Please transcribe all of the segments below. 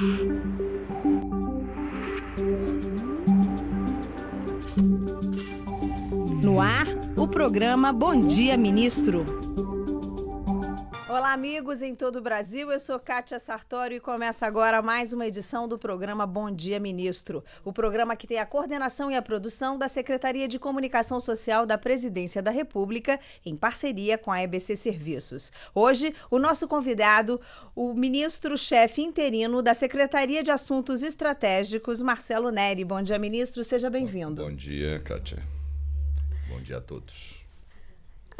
No ar, o programa Bom Dia Ministro. Olá, amigos em todo o Brasil. Eu sou Kátia Sartório e começa agora mais uma edição do programa Bom Dia Ministro. O programa que tem a coordenação e a produção da Secretaria de Comunicação Social da Presidência da República, em parceria com a EBC Serviços. Hoje, o nosso convidado, o ministro-chefe interino da Secretaria de Assuntos Estratégicos, Marcelo Neri. Bom dia, ministro. Seja bem-vindo. Bom dia, Kátia. Bom dia a todos.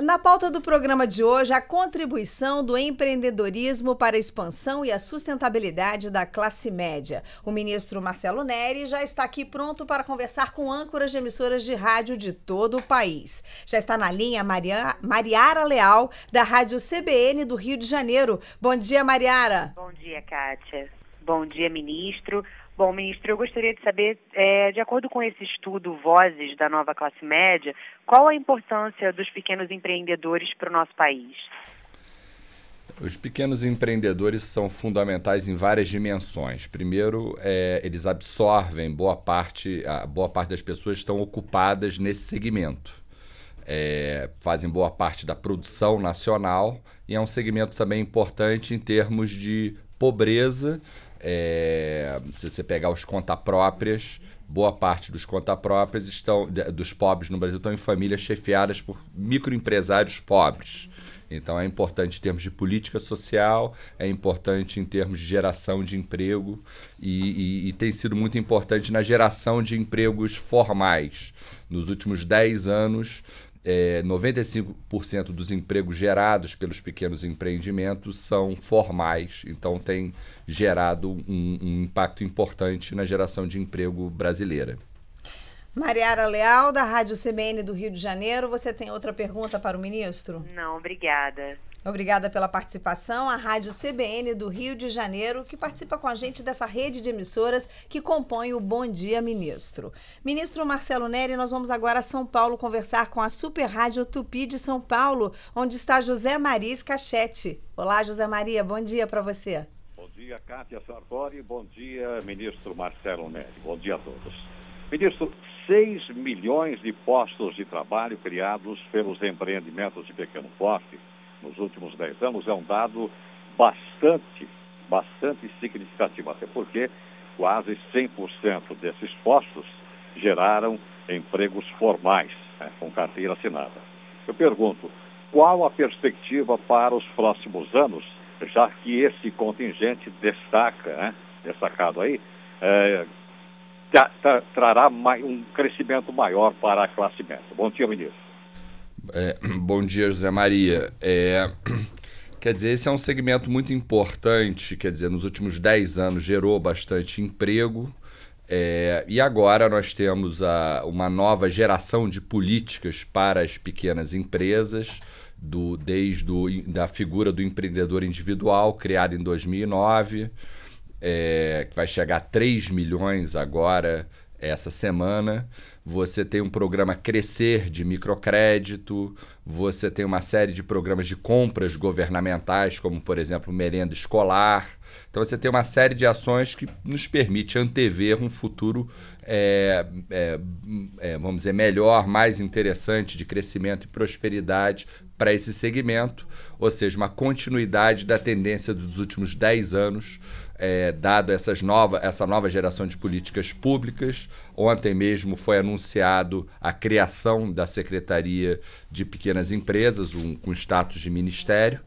Na pauta do programa de hoje, a contribuição do empreendedorismo para a expansão e a sustentabilidade da classe média. O ministro Marcelo Neri já está aqui pronto para conversar com âncoras de emissoras de rádio de todo o país. Já está na linha Mariara Leal, da Rádio CBN do Rio de Janeiro. Bom dia, Mariara. Bom dia, Kátia. Bom dia, ministro. Bom, ministro, eu gostaria de saber, de acordo com esse estudo Vozes da Nova Classe Média, qual a importância dos pequenos empreendedores para o nosso país? Os pequenos empreendedores são fundamentais em várias dimensões. Primeiro, eles absorvem boa parte das pessoas estão ocupadas nesse segmento. Fazem boa parte da produção nacional e é um segmento também importante em termos de pobreza. Se você pegar os conta-próprias, boa parte dos conta-próprias dos pobres no Brasil estão em famílias chefiadas por microempresários pobres. Então é importante em termos de política social, é importante em termos de geração de emprego e tem sido muito importante na geração de empregos formais. Nos últimos 10 anos, 95% dos empregos gerados pelos pequenos empreendimentos são formais, então tem gerado um impacto importante na geração de emprego brasileira. Mariara Leal, da Rádio CBN do Rio de Janeiro, você tem outra pergunta para o ministro? Não, obrigada. Obrigada pela participação. A Rádio CBN do Rio de Janeiro, que participa com a gente dessa rede de emissoras que compõe o Bom Dia Ministro. Ministro Marcelo Neri, nós vamos agora a São Paulo conversar com a Super Rádio Tupi de São Paulo, onde está José Maria Scachete. Olá, José Maria, bom dia para você. Bom dia, Kátia Sartori. Bom dia, ministro Marcelo Neri. Bom dia a todos. Ministro, 6 milhões de postos de trabalho criados pelos empreendimentos de pequeno porte nos últimos 10 anos é um dado bastante significativo, até porque quase 100% desses postos geraram empregos formais, com carteira assinada. Eu pergunto, qual a perspectiva para os próximos anos, já que esse contingente destacado aí, trará um crescimento maior para a classe média? Bom dia, ministro. Bom dia, José Maria. Quer dizer, esse é um segmento muito importante, quer dizer, nos últimos 10 anos gerou bastante emprego e agora nós temos uma nova geração de políticas para as pequenas empresas, da figura do empreendedor individual, criada em 2009, que vai chegar a 3 milhões agora, essa semana. Você tem um programa Crescer de microcrédito, você tem uma série de programas de compras governamentais, como, por exemplo, merenda escolar. Então, você tem uma série de ações que nos permite antever um futuro, vamos dizer, melhor, mais interessante de crescimento e prosperidade para esse segmento, ou seja, uma continuidade da tendência dos últimos 10 anos, dado essa nova geração de políticas públicas. Ontem mesmo foi anunciado a criação da Secretaria de Pequenas Empresas, com status de ministério,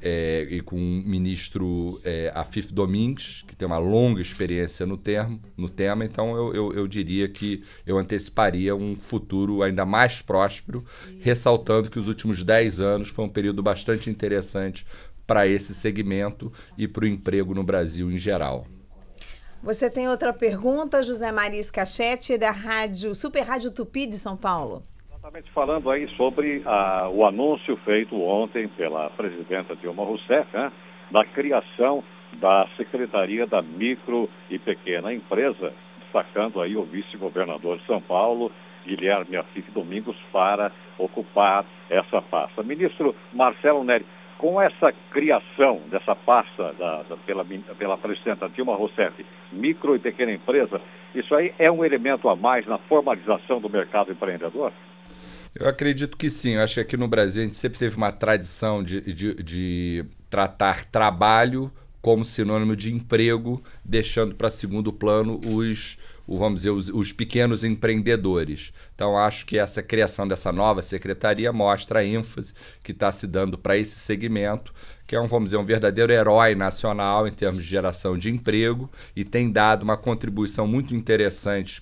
e com o ministro Afif Domingues, que tem uma longa experiência no tema. Então eu diria que eu anteciparia um futuro ainda mais próspero, ressaltando que os últimos 10 anos foi um período bastante interessante para esse segmento e para o emprego no Brasil em geral. Você tem outra pergunta, José Maria Scachete, da Super Rádio Tupi de São Paulo. Exatamente, falando aí sobre o anúncio feito ontem pela presidenta Dilma Rousseff, da criação da Secretaria da Micro e Pequena Empresa, destacando aí o vice-governador de São Paulo, Guilherme Afif Domingos, para ocupar essa pasta. Ministro Marcelo Neri, com essa criação dessa pasta pela presidenta Dilma Rousseff, micro e pequena empresa, isso aí é um elemento a mais na formalização do mercado empreendedor? Eu acredito que sim. Eu acho que aqui no Brasil a gente sempre teve uma tradição de tratar trabalho como sinônimo de emprego, deixando para segundo plano os pequenos empreendedores. Então, acho que essa criação dessa nova secretaria mostra a ênfase que está se dando para esse segmento, que é um verdadeiro herói nacional em termos de geração de emprego e tem dado uma contribuição muito interessante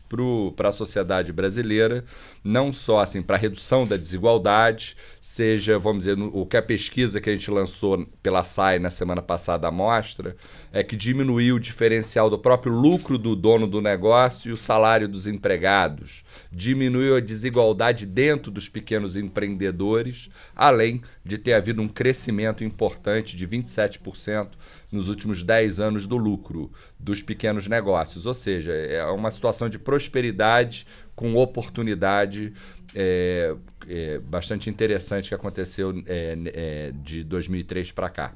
para a sociedade brasileira, não só assim, para a redução da desigualdade, seja, o que a pesquisa que a gente lançou pela SAI na semana passada mostra, é que diminuiu o diferencial do próprio lucro do dono do negócio e o salário dos empregados, diminuiu a desigualdade dentro dos pequenos empreendedores, além de ter havido um crescimento importante de 27% nos últimos 10 anos do lucro dos pequenos negócios. Ou seja, é uma situação de prosperidade com oportunidade bastante interessante que aconteceu de 2003 para cá.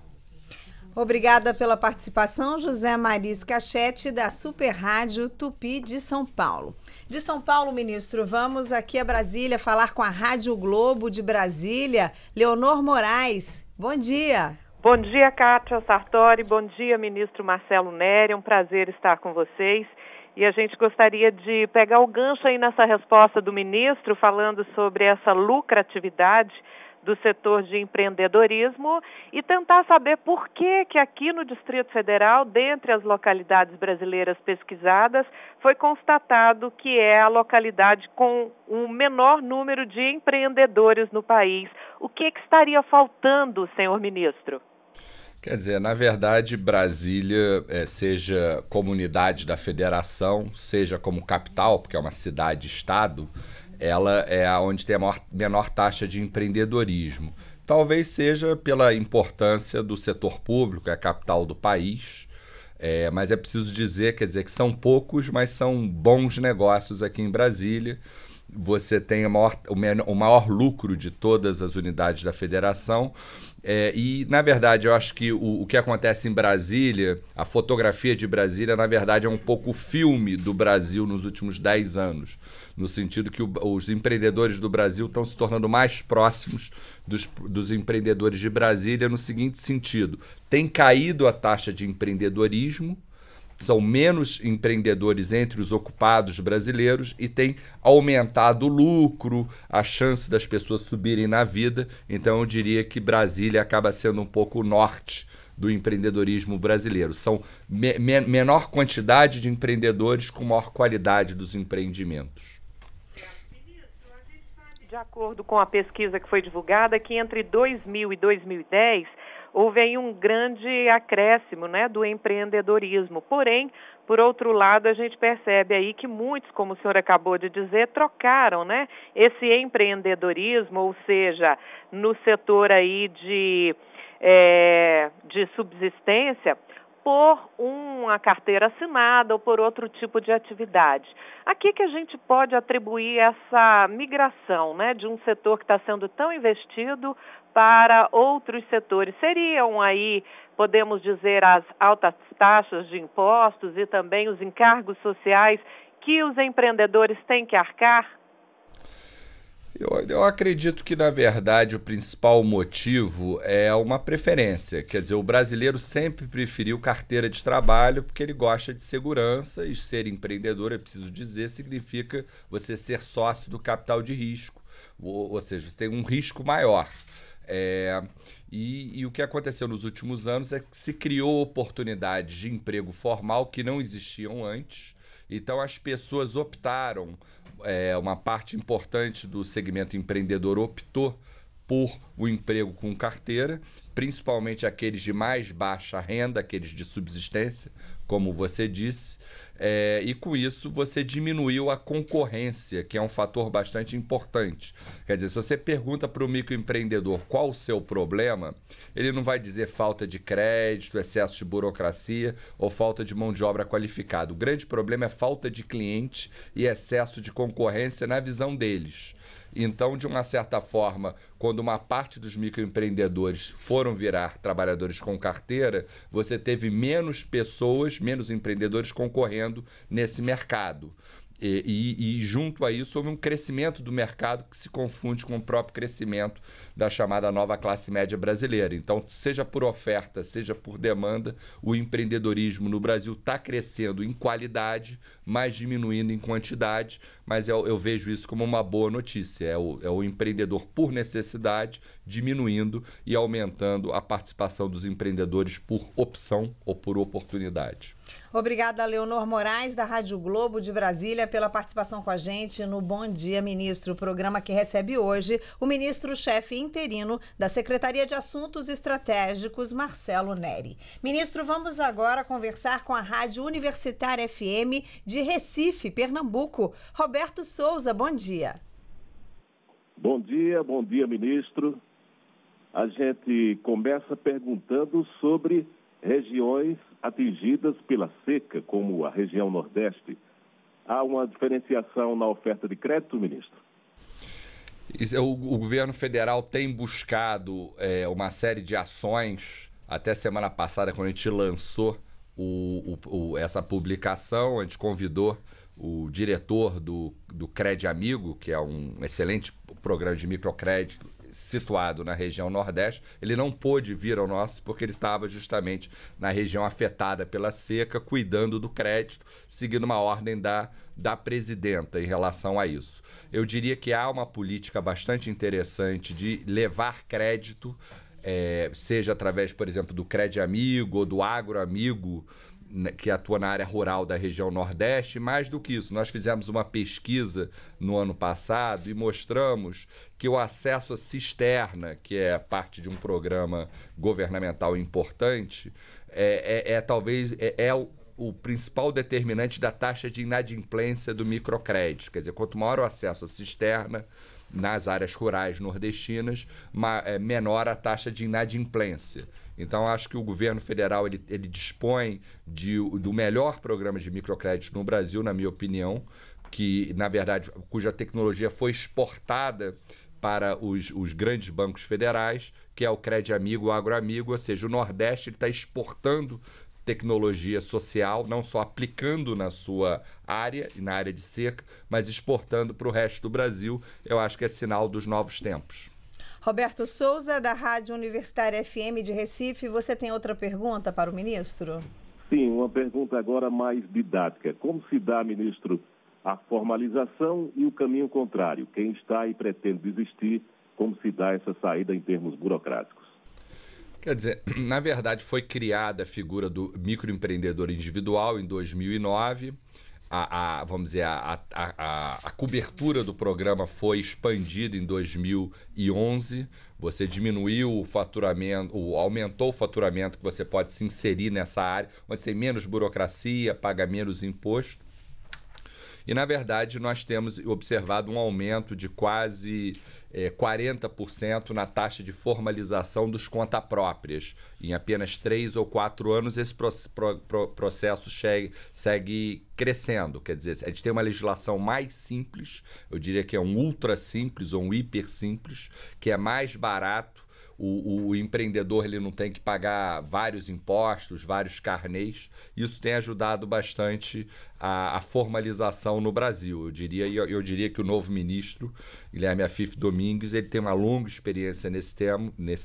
Obrigada pela participação, José Maris Cachete, da Super Rádio Tupi de São Paulo. De São Paulo, ministro, vamos aqui a Brasília falar com a Rádio Globo de Brasília. Leonor Moraes, bom dia. Bom dia, Kátia Sartori. Bom dia, ministro Marcelo Nery. É um prazer estar com vocês. E a gente gostaria de pegar o gancho aí nessa resposta do ministro, falando sobre essa lucratividade do setor de empreendedorismo e tentar saber por que aqui no Distrito Federal, dentre as localidades brasileiras pesquisadas, foi constatado que é a localidade com o menor número de empreendedores no país. O que estaria faltando, senhor ministro? Quer dizer, na verdade, Brasília, seja comunidade da federação, seja como capital, porque é uma cidade-estado, ela é onde tem a menor taxa de empreendedorismo. Talvez seja pela importância do setor público, é a capital do país, mas é preciso dizer, que são poucos, mas são bons negócios aqui em Brasília. Você tem o maior lucro de todas as unidades da federação. E, na verdade, eu acho que o que acontece em Brasília, a fotografia de Brasília, na verdade, é um pouco o filme do Brasil nos últimos 10 anos, no sentido que os empreendedores do Brasil estão se tornando mais próximos dos empreendedores de Brasília, no seguinte sentido: tem caído a taxa de empreendedorismo, são menos empreendedores entre os ocupados brasileiros e tem aumentado o lucro, a chance das pessoas subirem na vida. Então eu diria que Brasília acaba sendo um pouco o norte do empreendedorismo brasileiro. São menor quantidade de empreendedores com maior qualidade dos empreendimentos. De acordo com a pesquisa que foi divulgada, que entre 2000 e 2010 houve aí um grande acréscimo, né, do empreendedorismo. Porém, por outro lado, a gente percebe aí que muitos, como o senhor acabou de dizer, trocaram, né, esse empreendedorismo, ou seja, no setor aí de subsistência, por uma carteira assinada ou por outro tipo de atividade. A que a gente pode atribuir essa migração, né, de um setor que está sendo tão investido para outros setores? Seriam aí, podemos dizer, as altas taxas de impostos e também os encargos sociais que os empreendedores têm que arcar? Eu acredito que, na verdade, o principal motivo é uma preferência. Quer dizer, o brasileiro sempre preferiu carteira de trabalho porque ele gosta de segurança, e ser empreendedor, é preciso dizer, significa você ser sócio do capital de risco. Ou seja, você tem um risco maior. E o que aconteceu nos últimos anos é que se criou oportunidades de emprego formal que não existiam antes. Então as pessoas optaram, uma parte importante do segmento empreendedor optou por o emprego com carteira, principalmente aqueles de mais baixa renda, aqueles de subsistência, como você disse, e com isso você diminuiu a concorrência, que é um fator bastante importante. Quer dizer, se você pergunta para o microempreendedor qual o seu problema, ele não vai dizer falta de crédito, excesso de burocracia ou falta de mão de obra qualificada. O grande problema é falta de cliente e excesso de concorrência na visão deles. Então, de uma certa forma, quando uma parte dos microempreendedores foram virar trabalhadores com carteira, você teve menos pessoas, menos empreendedores concorrendo nesse mercado. E junto a isso houve um crescimento do mercado que se confunde com o próprio crescimento da chamada nova classe média brasileira. Então, seja por oferta, seja por demanda, o empreendedorismo no Brasil está crescendo em qualidade, mas diminuindo em quantidade, mas eu vejo isso como uma boa notícia. É o empreendedor por necessidade diminuindo e aumentando a participação dos empreendedores por opção ou por oportunidade. Obrigada, Leonor Moraes, da Rádio Globo de Brasília, pela participação com a gente no Bom Dia Ministro, programa que recebe hoje o ministro-chefe interino da Secretaria de Assuntos Estratégicos, Marcelo Neri. Ministro, vamos agora conversar com a Rádio Universitária FM de Recife, Pernambuco. Roberto Souza, bom dia. Bom dia, ministro. A gente começa perguntando sobre regiões atingidas pela seca, como a região Nordeste. Há uma diferenciação na oferta de crédito, ministro? O governo federal tem buscado uma série de ações. Até semana passada, quando a gente lançou essa publicação, a gente convidou o diretor do Crédito Amigo, que é um excelente programa de microcrédito situado na região Nordeste. Ele não pôde vir ao nosso porque ele estava justamente na região afetada pela seca, cuidando do crédito, seguindo uma ordem da presidenta em relação a isso. Eu diria que há uma política bastante interessante de levar crédito, seja através, por exemplo, do Crédito Amigo ou do Agro Amigo, que atua na área rural da região Nordeste. Mais do que isso, nós fizemos uma pesquisa no ano passado e mostramos que o acesso à cisterna, que é parte de um programa governamental importante, talvez o principal determinante da taxa de inadimplência do microcrédito. Quer dizer, quanto maior o acesso à cisterna nas áreas rurais nordestinas, menor a taxa de inadimplência. Então, acho que o governo federal ele dispõe do melhor programa de microcrédito no Brasil, na minha opinião, que, na verdade, cuja tecnologia foi exportada para os grandes bancos federais, que é o Crédito Amigo, o Agro Amigo, ou seja, o Nordeste está exportando tecnologia social, não só aplicando na sua área e na área de seca, mas exportando para o resto do Brasil. Eu acho que é sinal dos novos tempos. Roberto Souza, da Rádio Universitária FM de Recife, você tem outra pergunta para o ministro? Sim, uma pergunta agora mais didática. Como se dá, ministro, a formalização e o caminho contrário? Quem está e pretende desistir, como se dá essa saída em termos burocráticos? Quer dizer, na verdade foi criada a figura do microempreendedor individual em 2009, vamos dizer, a cobertura do programa foi expandida em 2011, você diminuiu o faturamento, aumentou o faturamento que você pode se inserir nessa área, onde tem menos burocracia, paga menos imposto. E, na verdade, nós temos observado um aumento de quase 40% na taxa de formalização dos contas próprias. Em apenas 3 ou 4 anos, esse processo segue crescendo. Quer dizer, a gente tem uma legislação mais simples, eu diria que é um ultra simples ou um hiper simples, que é mais barato. O empreendedor ele não tem que pagar vários impostos, vários carnês. Isso tem ajudado bastante a formalização no Brasil. Eu diria que o novo ministro, Guilherme Afif Domingues, ele tem uma longa experiência nesse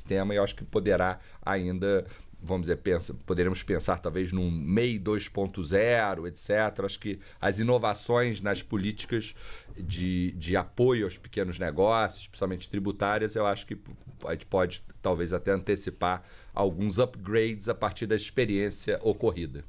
tema e eu acho que poderá ainda, vamos dizer, poderemos pensar talvez num MEI 2.0, etc. Acho que as inovações nas políticas de apoio aos pequenos negócios, principalmente tributárias, eu acho que a gente pode talvez até antecipar alguns upgrades a partir da experiência ocorrida.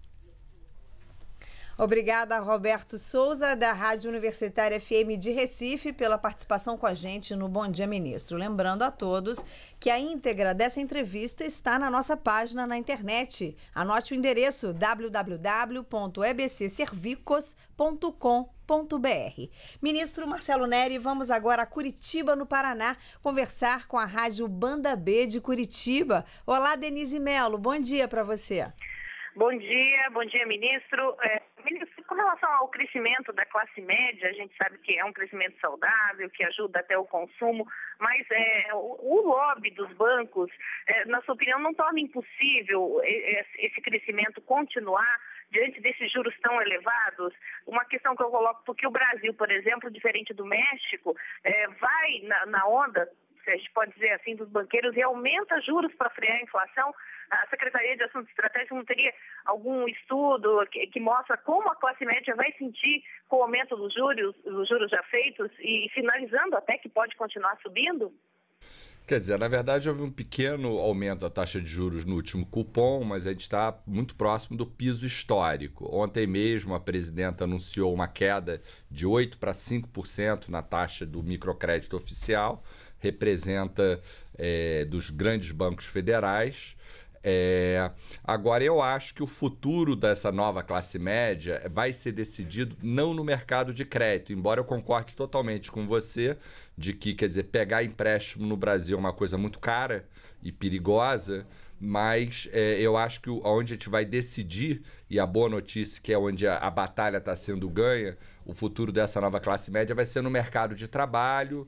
Obrigada, Roberto Souza, da Rádio Universitária FM de Recife, pela participação com a gente no Bom Dia Ministro. Lembrando a todos que a íntegra dessa entrevista está na nossa página na internet. Anote o endereço www.ebcservicos.com.br. Ministro Marcelo Neri, vamos agora a Curitiba, no Paraná, conversar com a Rádio Banda B de Curitiba. Olá, Denise Melo, bom dia para você. Bom dia, ministro. Ministro, como relação ao crescimento da classe média, a gente sabe que é um crescimento saudável, que ajuda até o consumo, mas o lobby dos bancos, na sua opinião, não torna impossível esse crescimento continuar diante desses juros tão elevados? Uma questão que eu coloco, porque o Brasil, por exemplo, diferente do México, vai na onda, a gente pode dizer assim, dos banqueiros e aumenta juros para frear a inflação. A Secretaria de Assuntos Estratégicos não teria algum estudo que mostra como a classe média vai sentir com o aumento dos juros já feitos e finalizando até que pode continuar subindo? Quer dizer, na verdade houve um pequeno aumento da taxa de juros no último cupom, mas a gente está muito próximo do piso histórico. Ontem mesmo a presidenta anunciou uma queda de 8% para 5% na taxa do microcrédito oficial, representa dos grandes bancos federais. Agora, eu acho que o futuro dessa nova classe média vai ser decidido não no mercado de crédito, embora eu concorde totalmente com você de que, quer dizer, pegar empréstimo no Brasil é uma coisa muito cara e perigosa, mas eu acho que onde a gente vai decidir, e a boa notícia que é onde a batalha está sendo ganha, o futuro dessa nova classe média vai ser no mercado de trabalho,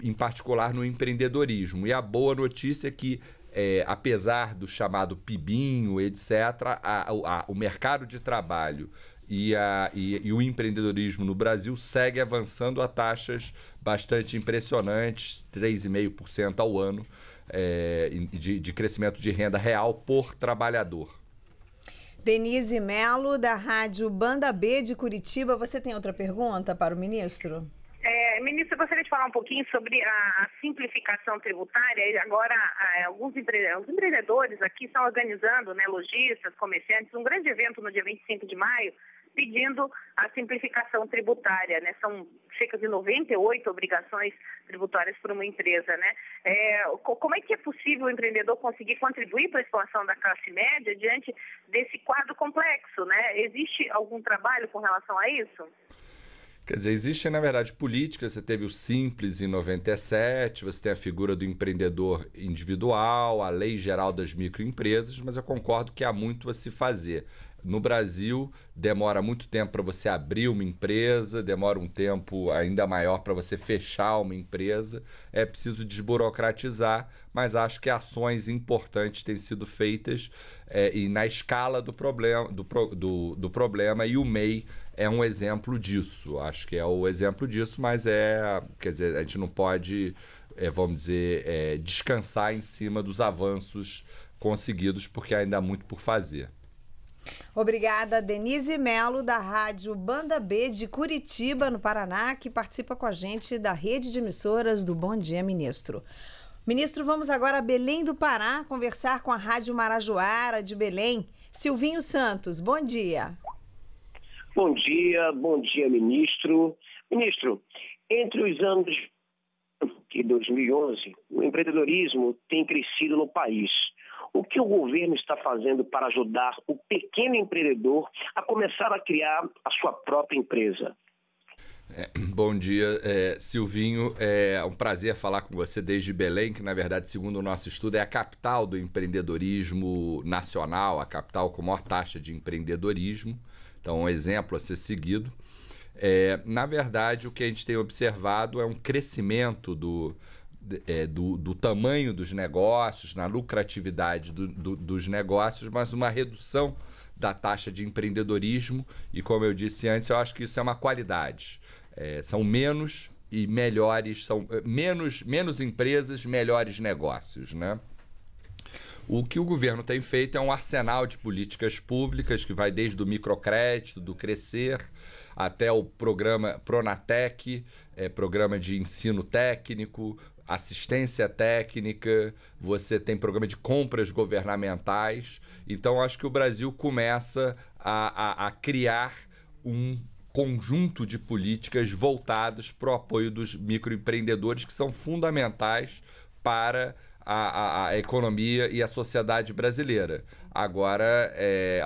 em particular no empreendedorismo. E a boa notícia é que apesar do chamado PIBinho, etc., o mercado de trabalho e o empreendedorismo no Brasil segue avançando a taxas bastante impressionantes, 3,5% ao ano de crescimento de renda real por trabalhador. Denise Melo, da Rádio Banda B de Curitiba, você tem outra pergunta para o ministro? Ministro, eu gostaria de falar um pouquinho sobre a simplificação tributária. Agora, alguns empreendedores aqui estão organizando, lojistas, comerciantes, um grande evento no dia 25 de maio, pedindo a simplificação tributária, São cerca de 98 obrigações tributárias por uma empresa, Como é que é possível o empreendedor conseguir contribuir para a expansão da classe média diante desse quadro complexo, Existe algum trabalho com relação a isso? Quer dizer, existem, na verdade, políticas. Você teve o Simples em 97, você tem a figura do empreendedor individual, a Lei Geral das Microempresas, mas eu concordo que há muito a se fazer. No Brasil, demora muito tempo para você abrir uma empresa, demora um tempo ainda maior para você fechar uma empresa. É preciso desburocratizar, mas acho que ações importantes têm sido feitas e na escala do problema, e o MEI é um exemplo disso. Acho que é o exemplo disso, mas quer dizer, a gente não pode, vamos dizer, descansar em cima dos avanços conseguidos, porque ainda há muito por fazer. Obrigada, Denise Melo, da Rádio Banda B de Curitiba, no Paraná, que participa com a gente da rede de emissoras do Bom Dia Ministro. Ministro, vamos agora a Belém do Pará conversar com a Rádio Marajoara de Belém. Silvinho Santos, bom dia. Bom dia, ministro. Ministro, entre os anos de 2011, o empreendedorismo tem crescido no país. O que o governo está fazendo para ajudar o pequeno empreendedor a começar a criar a sua própria empresa? Bom dia, Silvinho. É um prazer falar com você desde Belém, que na verdade, segundo o nosso estudo, é a capital do empreendedorismo nacional, a capital com maior taxa de empreendedorismo. Então, um exemplo a ser seguido. Na verdade, o que a gente tem observado é um crescimento do tamanho dos negócios, na lucratividade dos negócios, mas uma redução da taxa de empreendedorismo, e como eu disse antes, eu acho que isso é uma qualidade. São menos e melhores, são menos empresas, melhores negócios, O que o governo tem feito é um arsenal de políticas públicas que vai desde o microcrédito, do Crescer, até o programa Pronatec, programa de ensino técnico, assistência técnica, você tem programa de compras governamentais. Então, acho que o Brasil começa a criar um conjunto de políticas voltadas para o apoio dos microempreendedores, que são fundamentais para a economia e a sociedade brasileira. Agora, é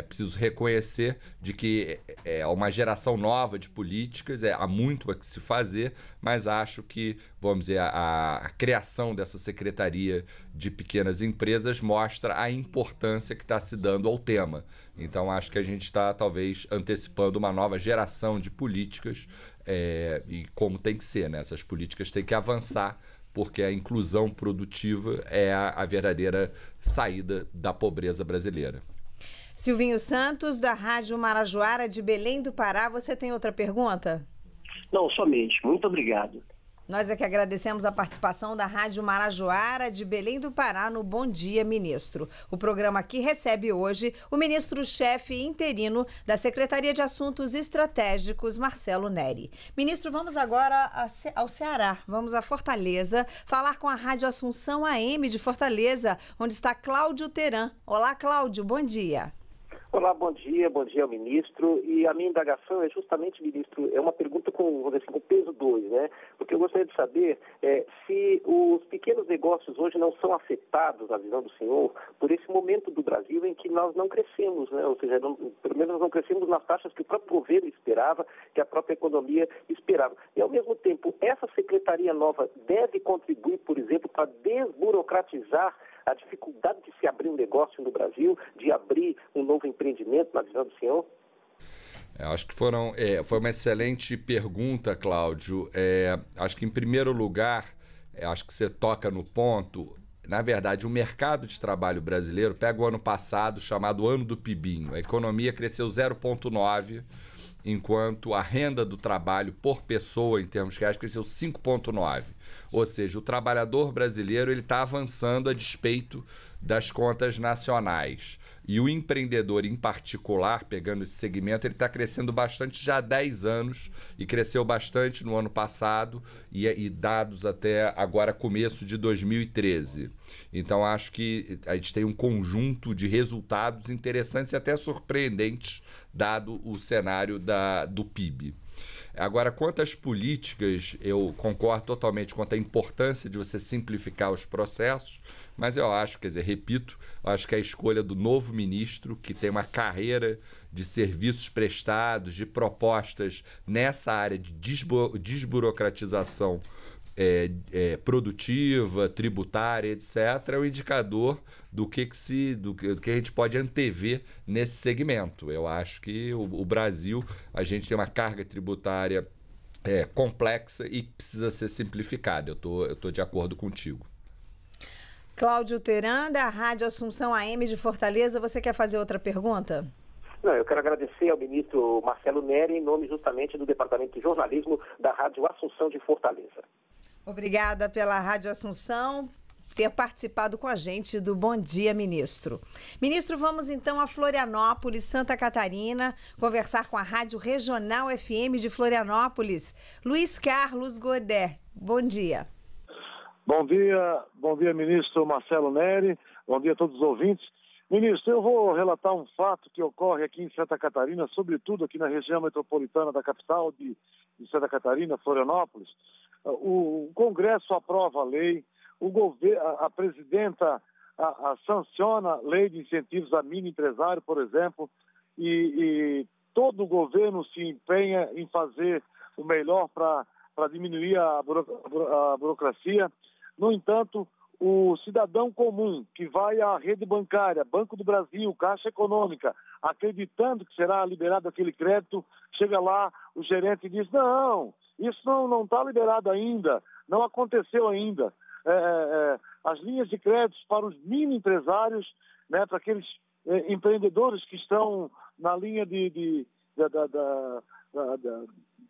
preciso reconhecer de que é uma geração nova de políticas, há muito a que se fazer, mas acho que, vamos dizer, a criação dessa Secretaria de Pequenas Empresas mostra a importância que está se dando ao tema. Então, acho que a gente está, talvez, antecipando uma nova geração de políticas, e como tem que ser, né? Essas políticas têm que avançar, porque a inclusão produtiva é a verdadeira saída da pobreza brasileira. Silvinho Santos, da Rádio Marajoara de Belém do Pará, você tem outra pergunta? Não, somente. Muito obrigado. Nós é que agradecemos a participação da Rádio Marajoara de Belém do Pará no Bom Dia, Ministro. O programa aqui recebe hoje o ministro-chefe interino da Secretaria de Assuntos Estratégicos, Marcelo Neri. Ministro, vamos agora ao Ceará, vamos a Fortaleza, falar com a Rádio Assunção AM de Fortaleza, onde está Cláudio Teran. Olá, Cláudio, bom dia. Olá, bom dia ao ministro. E a minha indagação é justamente, ministro, é uma pergunta com peso 2, né? Porque eu gostaria de saber se os pequenos negócios hoje não são afetados, na visão do senhor, por esse momento do Brasil em que nós não crescemos, né? Ou seja, pelo menos nós não crescemos nas taxas que o próprio governo esperava, que a própria economia esperava. E, ao mesmo tempo, essa secretaria nova deve contribuir, por exemplo, para desburocratizar a dificuldade de se abrir um negócio no Brasil, de abrir um novo empreendimento, na visão do senhor? Acho que foi uma excelente pergunta, Cláudio. Acho que, em primeiro lugar, acho que você toca no ponto. Na verdade, o mercado de trabalho brasileiro, pega o ano passado, chamado Ano do Pibinho. A economia cresceu 0,9%, enquanto a renda do trabalho por pessoa, em termos reais, cresceu 5,9%. Ou seja, o trabalhador brasileiro está avançando a despeito das contas nacionais. E o empreendedor, em particular, pegando esse segmento, ele está crescendo bastante já há 10 anos e cresceu bastante no ano passado e dados até agora, começo de 2013. Então, acho que a gente tem um conjunto de resultados interessantes e até surpreendentes, dado o cenário do PIB. Agora, quanto às políticas, eu concordo totalmente quanto à importância de você simplificar os processos, mas eu acho, repito, acho que a escolha do novo ministro, que tem uma carreira de serviços prestados, de propostas nessa área de desburocratização produtiva, tributária, etc., é um indicador do que a gente pode antever nesse segmento. Eu acho que o Brasil, a gente tem uma carga tributária complexa e precisa ser simplificada. Eu tô de acordo contigo. Cláudio Teran, da Rádio Assunção AM de Fortaleza, você quer fazer outra pergunta? Não, eu quero agradecer ao ministro Marcelo Neri, em nome justamente do Departamento de Jornalismo da Rádio Assunção de Fortaleza. Obrigada pela Rádio Assunção ter participado com a gente do Bom Dia, Ministro. Ministro, vamos então a Florianópolis, Santa Catarina, conversar com a Rádio Regional FM de Florianópolis. Luiz Carlos Godet, bom dia. Bom dia, ministro Marcelo Neri, bom dia a todos os ouvintes. Ministro, eu vou relatar um fato que ocorre aqui em Santa Catarina, sobretudo aqui na região metropolitana da capital de Santa Catarina, Florianópolis. O Congresso aprova a lei, a presidenta sanciona a lei de incentivos a mini empresário, por exemplo, e todo o governo se empenha em fazer o melhor para diminuir a burocracia. No entanto, o cidadão comum que vai à rede bancária, Banco do Brasil, Caixa Econômica, acreditando que será liberado aquele crédito, chega lá, o gerente diz, não, isso não está liberado ainda, não aconteceu ainda. As linhas de créditos para os mini empresários, né, para aqueles empreendedores que estão na linha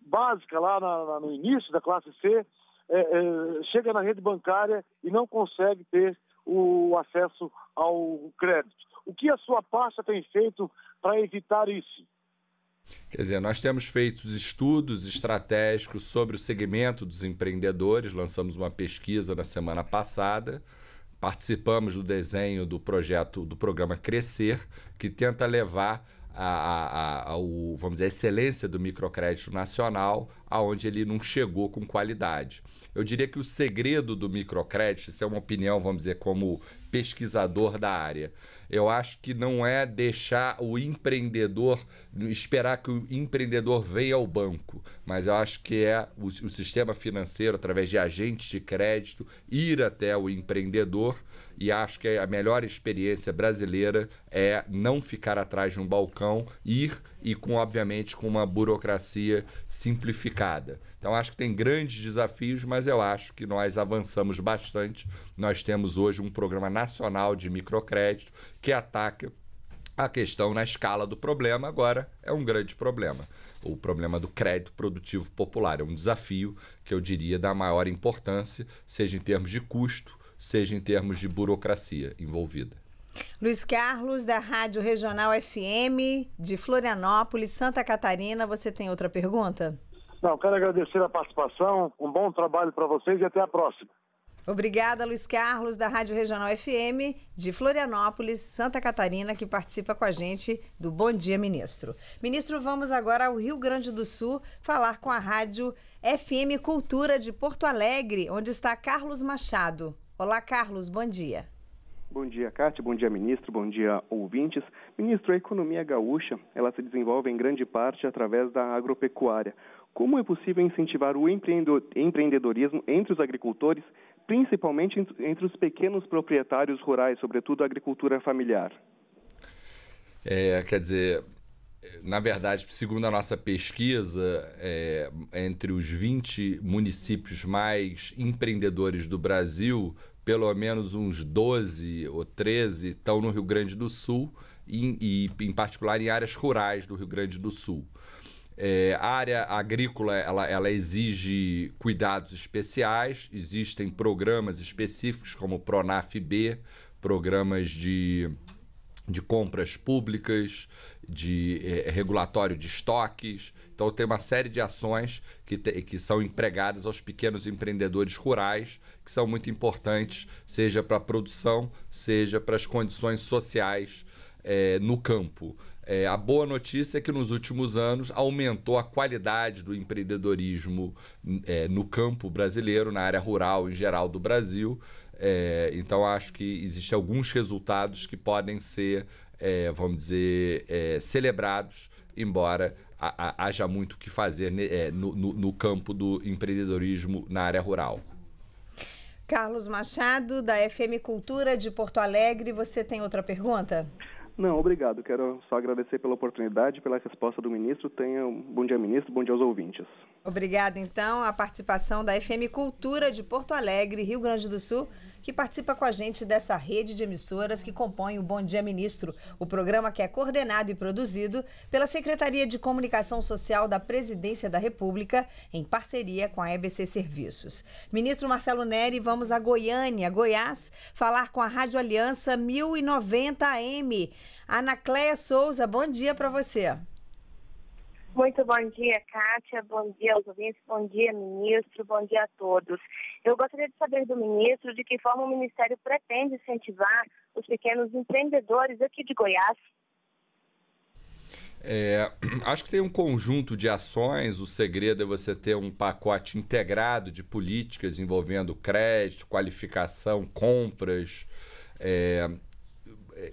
básica lá no início da classe C, chega na rede bancária e não consegue ter o acesso ao crédito. O que a sua pasta tem feito para evitar isso? Quer dizer, nós temos feito estudos estratégicos sobre o segmento dos empreendedores, lançamos uma pesquisa na semana passada, participamos do desenho do programa Crescer, que tenta levar vamos dizer, a excelência do microcrédito nacional, aonde ele não chegou com qualidade. Eu diria que o segredo do microcrédito, isso é uma opinião, vamos dizer, como pesquisador da área, eu acho que não é deixar o empreendedor, esperar que o empreendedor venha ao banco, mas eu acho que é o sistema financeiro, através de agentes de crédito, ir até o empreendedor, e acho que a melhor experiência brasileira é não ficar atrás de um balcão, ir e, obviamente, com uma burocracia simplificada. Então, acho que tem grandes desafios, mas eu acho que nós avançamos bastante. Nós temos hoje um programa nacional de microcrédito que ataca a questão na escala do problema. Agora é um grande problema. O problema do crédito produtivo popular é um desafio que eu diria da maior importância, seja em termos de custo, seja em termos de burocracia envolvida. Luiz Carlos, da Rádio Regional FM de Florianópolis, Santa Catarina, você tem outra pergunta? Não, quero agradecer a participação, um bom trabalho para vocês e até a próxima. Obrigada, Luiz Carlos, da Rádio Regional FM de Florianópolis, Santa Catarina, que participa com a gente do Bom Dia, Ministro. Ministro, vamos agora ao Rio Grande do Sul falar com a Rádio FM Cultura de Porto Alegre, onde está Carlos Machado. Olá, Carlos, bom dia. Bom dia, Cátia. Bom dia, ministro. Bom dia, ouvintes. Ministro, a economia gaúcha, ela se desenvolve em grande parte através da agropecuária. Como é possível incentivar o empreendedorismo entre os agricultores, principalmente entre os pequenos proprietários rurais, sobretudo a agricultura familiar? Quer dizer, na verdade, segundo a nossa pesquisa, entre os 20 municípios mais empreendedores do Brasil, pelo menos uns 12 ou 13 estão no Rio Grande do Sul e em particular em áreas rurais do Rio Grande do Sul. A área agrícola ela exige cuidados especiais, existem programas específicos como o Pronaf-B, programas de compras públicas, de regulatório de estoques. Então tem uma série de ações que são empregadas aos pequenos empreendedores rurais, que são muito importantes, seja para a produção, seja para as condições sociais no campo. A boa notícia é que nos últimos anos aumentou a qualidade do empreendedorismo no campo brasileiro, na área rural em geral do Brasil. Então acho que existem alguns resultados que podem ser, vamos dizer, celebrados, embora haja muito o que fazer no campo do empreendedorismo na área rural. Carlos Machado, da FM Cultura de Porto Alegre, você tem outra pergunta? Não, obrigado. Quero só agradecer pela oportunidade, pela resposta do ministro. Tenha um bom dia, ministro. Bom dia aos ouvintes. Obrigada, então, a participação da FM Cultura de Porto Alegre, Rio Grande do Sul, que participa com a gente dessa rede de emissoras que compõem o Bom Dia, Ministro, o programa que é coordenado e produzido pela Secretaria de Comunicação Social da Presidência da República, em parceria com a EBC Serviços. Ministro Marcelo Neri, vamos a Goiânia, Goiás, falar com a Rádio Aliança 1090 AM. Anacleia Souza, bom dia para você. Muito bom dia, Kátia, bom dia aos ouvintes, bom dia, ministro, bom dia a todos. Eu gostaria de saber do ministro de que forma o Ministério pretende incentivar os pequenos empreendedores aqui de Goiás. Acho que tem um conjunto de ações, o segredo é você ter um pacote integrado de políticas envolvendo crédito, qualificação, compras,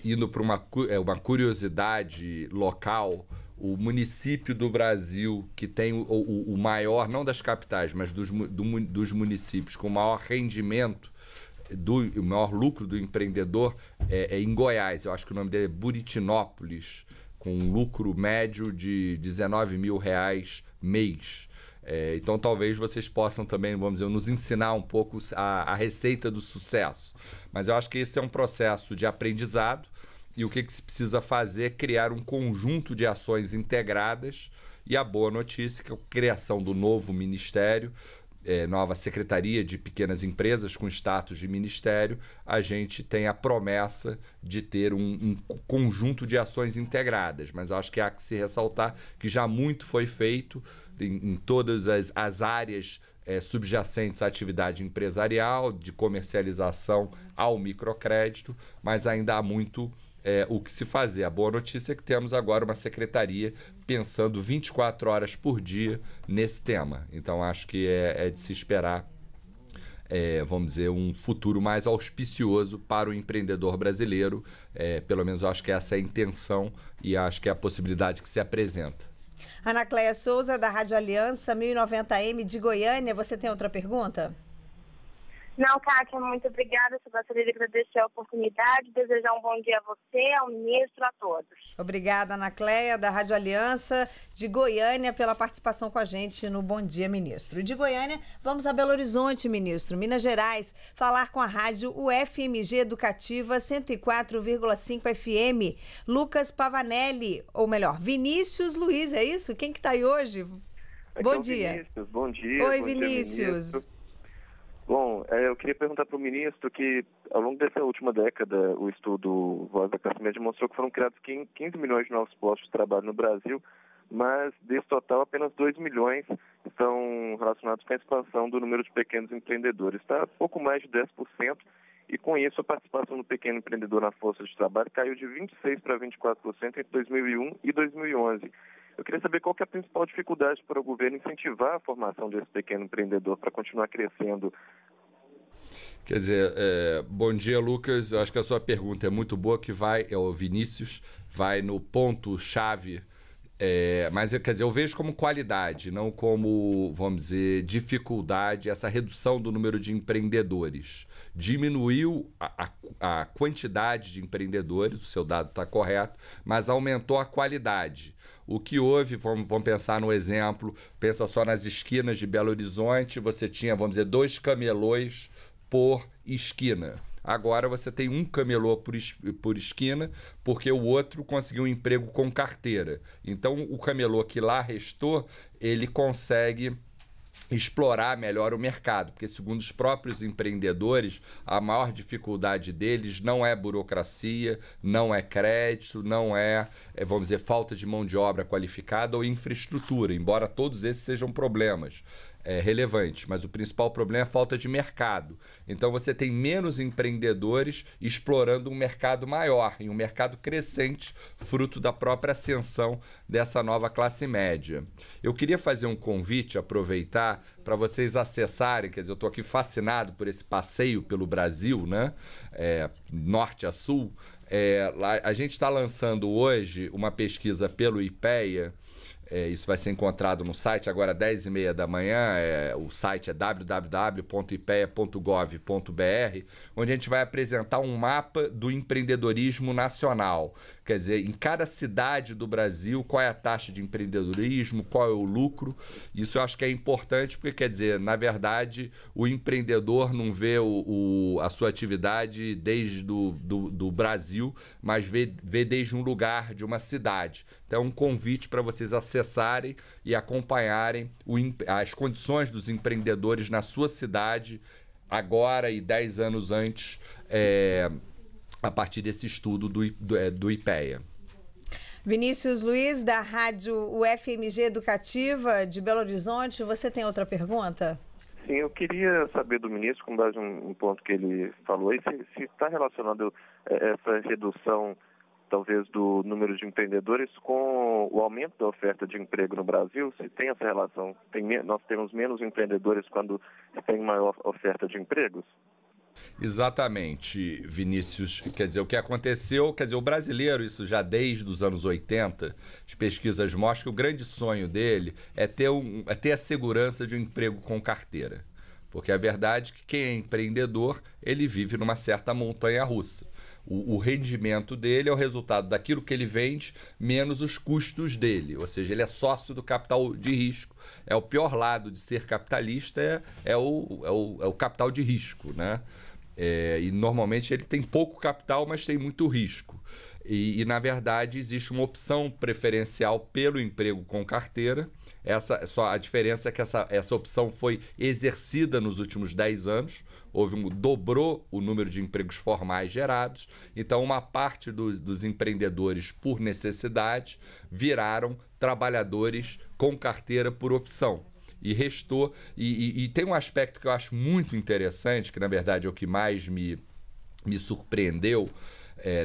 indo para uma curiosidade local. O município do Brasil que tem o maior, não das capitais, mas dos municípios com o maior rendimento, o maior lucro do empreendedor é em Goiás. Eu acho que o nome dele é Buritinópolis, com um lucro médio de R$19 mil mês. Então talvez vocês possam também, vamos dizer, nos ensinar um pouco a receita do sucesso. Mas eu acho que esse é um processo de aprendizado. E o que se precisa fazer é criar um conjunto de ações integradas. E a boa notícia é que a criação do novo ministério, nova Secretaria de Pequenas Empresas com status de ministério, a gente tem a promessa de ter um conjunto de ações integradas. Mas acho que há que se ressaltar que já muito foi feito em todas as áreas subjacentes à atividade empresarial, de comercialização ao microcrédito, mas ainda há muito o que se fazer. A boa notícia é que temos agora uma secretaria pensando 24 horas por dia nesse tema. Então, acho que é de se esperar, vamos dizer, um futuro mais auspicioso para o empreendedor brasileiro. Pelo menos eu acho que essa é a intenção e acho que é a possibilidade que se apresenta. Ana Cléia Souza, da Rádio Aliança 1090M de Goiânia. Você tem outra pergunta? Não, Kátia, muito obrigada. Eu gostaria de agradecer a oportunidade, desejar um bom dia a você, ao ministro, a todos. Obrigada, Ana Cléia, da Rádio Aliança de Goiânia, pela participação com a gente no Bom Dia, Ministro. E de Goiânia, vamos a Belo Horizonte, Ministro, Minas Gerais, falar com a rádio UFMG Educativa 104,5 FM. Lucas Pavanelli, ou melhor, Vinícius Luiz, é isso? Quem que está aí hoje? Bom dia. Vinícius, bom dia. Oi, bom Vinícius. Dia, bom, eu queria perguntar para o ministro que, ao longo dessa última década, o estudo Voz da Classe Média mostrou que foram criados 15 milhões de novos postos de trabalho no Brasil, mas desse total apenas 2 milhões estão relacionados com a expansão do número de pequenos empreendedores. Está pouco mais de 10%, e com isso a participação do pequeno empreendedor na força de trabalho caiu de 26% para 24% entre 2001 e 2011. Eu queria saber qual que é a principal dificuldade para o governo incentivar a formação desse pequeno empreendedor para continuar crescendo. Quer dizer, bom dia, Lucas. Eu acho que a sua pergunta é muito boa, que o Vinícius vai no ponto-chave, mas quer dizer, eu vejo como qualidade, não como, vamos dizer, dificuldade, essa redução do número de empreendedores. Diminuiu a quantidade de empreendedores, o seu dado está correto, mas aumentou a qualidade. O que houve, vamos pensar no exemplo, pensa só nas esquinas de Belo Horizonte, você tinha, vamos dizer, 2 camelôs por esquina. Agora você tem um camelô por esquina, porque o outro conseguiu um emprego com carteira. Então o camelô que lá restou, ele consegue explorar melhor o mercado, porque segundo os próprios empreendedores, a maior dificuldade deles não é burocracia, não é crédito, não vamos dizer, falta de mão de obra qualificada ou infraestrutura, embora todos esses sejam problemas relevantes, mas o principal problema é a falta de mercado. Então você tem menos empreendedores explorando um mercado maior, e um mercado crescente, fruto da própria ascensão dessa nova classe média. Eu queria fazer um convite, aproveitar, para vocês acessarem, quer dizer, eu estou aqui fascinado por esse passeio pelo Brasil, né? Norte a sul. Lá, a gente está lançando hoje uma pesquisa pelo IPEA. Isso vai ser encontrado no site agora às 10h30 da manhã. O site é www.ipea.gov.br, onde a gente vai apresentar um mapa do empreendedorismo nacional. Quer dizer, em cada cidade do Brasil, qual é a taxa de empreendedorismo, qual é o lucro. Isso eu acho que é importante, porque, quer dizer, na verdade, o empreendedor não vê a sua atividade desde do Brasil, mas vê desde um lugar, de uma cidade. Então, é um convite para vocês acessarem e acompanharem as condições dos empreendedores na sua cidade, agora e 10 anos antes, a partir desse estudo do IPEA. Vinícius Luiz, da rádio UFMG Educativa de Belo Horizonte, você tem outra pergunta? Sim, eu queria saber do ministro, com base em um ponto que ele falou aí, se está relacionado essa redução, talvez, do número de empreendedores com o aumento da oferta de emprego no Brasil, se tem essa relação. Nós temos menos empreendedores quando tem maior oferta de empregos? Exatamente, Vinícius. Quer dizer, o que aconteceu, quer dizer, o brasileiro, isso já desde os anos 80, as pesquisas mostram que o grande sonho dele é ter a segurança de um emprego com carteira. Porque a verdade é que quem é empreendedor, ele vive numa certa montanha-russa. O rendimento dele é o resultado daquilo que ele vende menos os custos dele, ou seja, ele é sócio do capital de risco. É o pior lado de ser capitalista, é o capital de risco, né? E normalmente ele tem pouco capital, mas tem muito risco. E na verdade existe uma opção preferencial pelo emprego com carteira. A diferença é que essa opção foi exercida nos últimos 10 anos. Dobrou o número de empregos formais gerados. Então, uma parte dos empreendedores, por necessidade, viraram trabalhadores com carteira por opção. E restou. E tem um aspecto que eu acho muito interessante, que na verdade é o que mais me surpreendeu.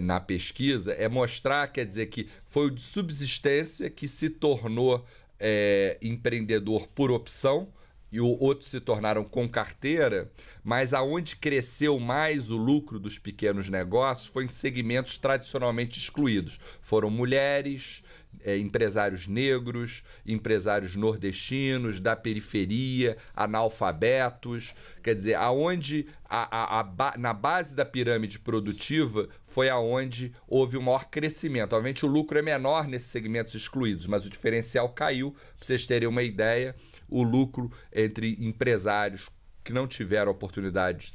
na pesquisa, é mostrar, quer dizer, que foi o de subsistência que se tornou empreendedor por opção, e outros se tornaram com carteira, mas aonde cresceu mais o lucro dos pequenos negócios foi em segmentos tradicionalmente excluídos. Foram mulheres, empresários negros, empresários nordestinos, da periferia, analfabetos. Quer dizer, aonde na base da pirâmide produtiva foi aonde houve o maior crescimento. Obviamente o lucro é menor nesses segmentos excluídos, mas o diferencial caiu. Para vocês terem uma ideia, o lucro entre empresários que não tiveram oportunidade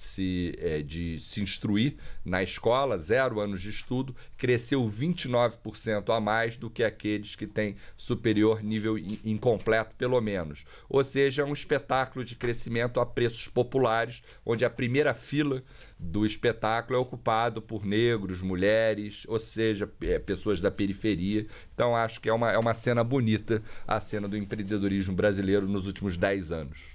de se instruir na escola, 0 anos de estudo, cresceu 29% a mais do que aqueles que têm superior nível incompleto, pelo menos. Ou seja, é um espetáculo de crescimento a preços populares, onde a primeira fila do espetáculo é ocupado por negros, mulheres, ou seja, pessoas da periferia. Então, acho que é uma cena bonita, a cena do empreendedorismo brasileiro nos últimos 10 anos.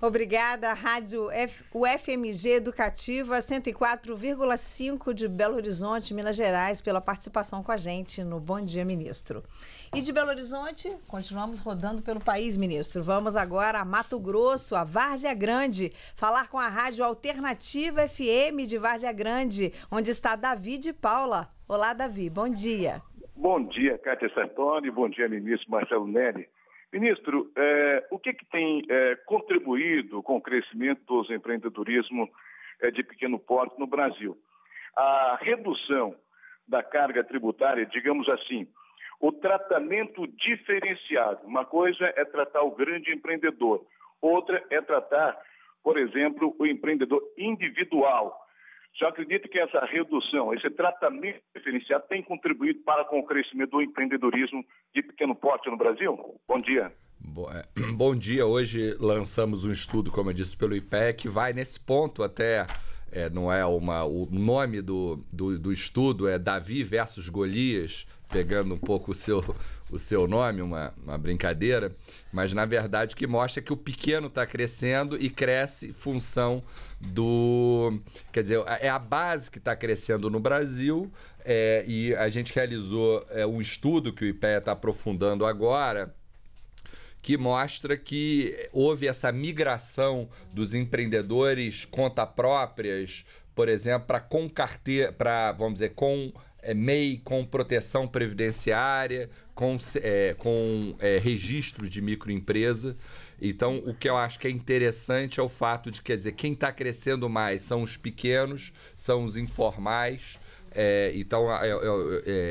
Obrigada, Rádio UFMG Educativa 104,5 de Belo Horizonte, Minas Gerais, pela participação com a gente no Bom Dia, Ministro. E de Belo Horizonte, continuamos rodando pelo país, ministro. Vamos agora a Mato Grosso, a Várzea Grande, falar com a Rádio Alternativa FM de Várzea Grande, onde está Davi de Paula. Olá, Davi, bom dia. Bom dia, Kátia Sartori, bom dia, ministro Marcelo Neri. Ministro, o que tem contribuído com o crescimento dos empreendedorismo de pequeno porte no Brasil? A redução da carga tributária, digamos assim, o tratamento diferenciado. Uma coisa é tratar o grande empreendedor, outra é tratar, por exemplo, o empreendedor individual. O senhor acredita que essa redução, esse tratamento diferenciado tem contribuído para com o crescimento do empreendedorismo de pequeno porte no Brasil? Bom dia. Bom dia. Hoje lançamos um estudo, como eu disse, pelo IPEC, que vai nesse ponto até... não é o nome do estudo é Davi versus Golias, pegando um pouco o seu nome, uma brincadeira, mas na verdade que mostra que o pequeno está crescendo e cresce em função quer dizer, é a base que está crescendo no Brasil, e a gente realizou um estudo que o IPEA está aprofundando agora, que mostra que houve essa migração dos empreendedores conta próprias, por exemplo, para vamos dizer, com MEI, com proteção previdenciária, com registro de microempresa. Então, o que eu acho que é interessante é o fato de, quer dizer, quem está crescendo mais são os pequenos, são os informais.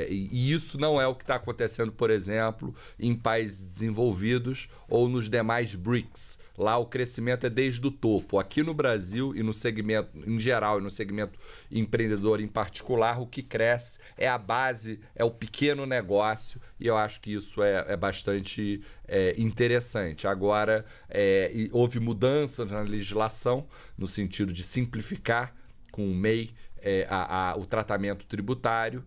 E isso não é o que está acontecendo, por exemplo, em países desenvolvidos ou nos demais BRICS. Lá o crescimento é desde o topo. Aqui no Brasil e no segmento em geral e no segmento empreendedor em particular, o que cresce é a base, é o pequeno negócio, e eu acho que isso é bastante interessante. Agora, houve mudanças na legislação no sentido de simplificar com o MEI o tratamento tributário.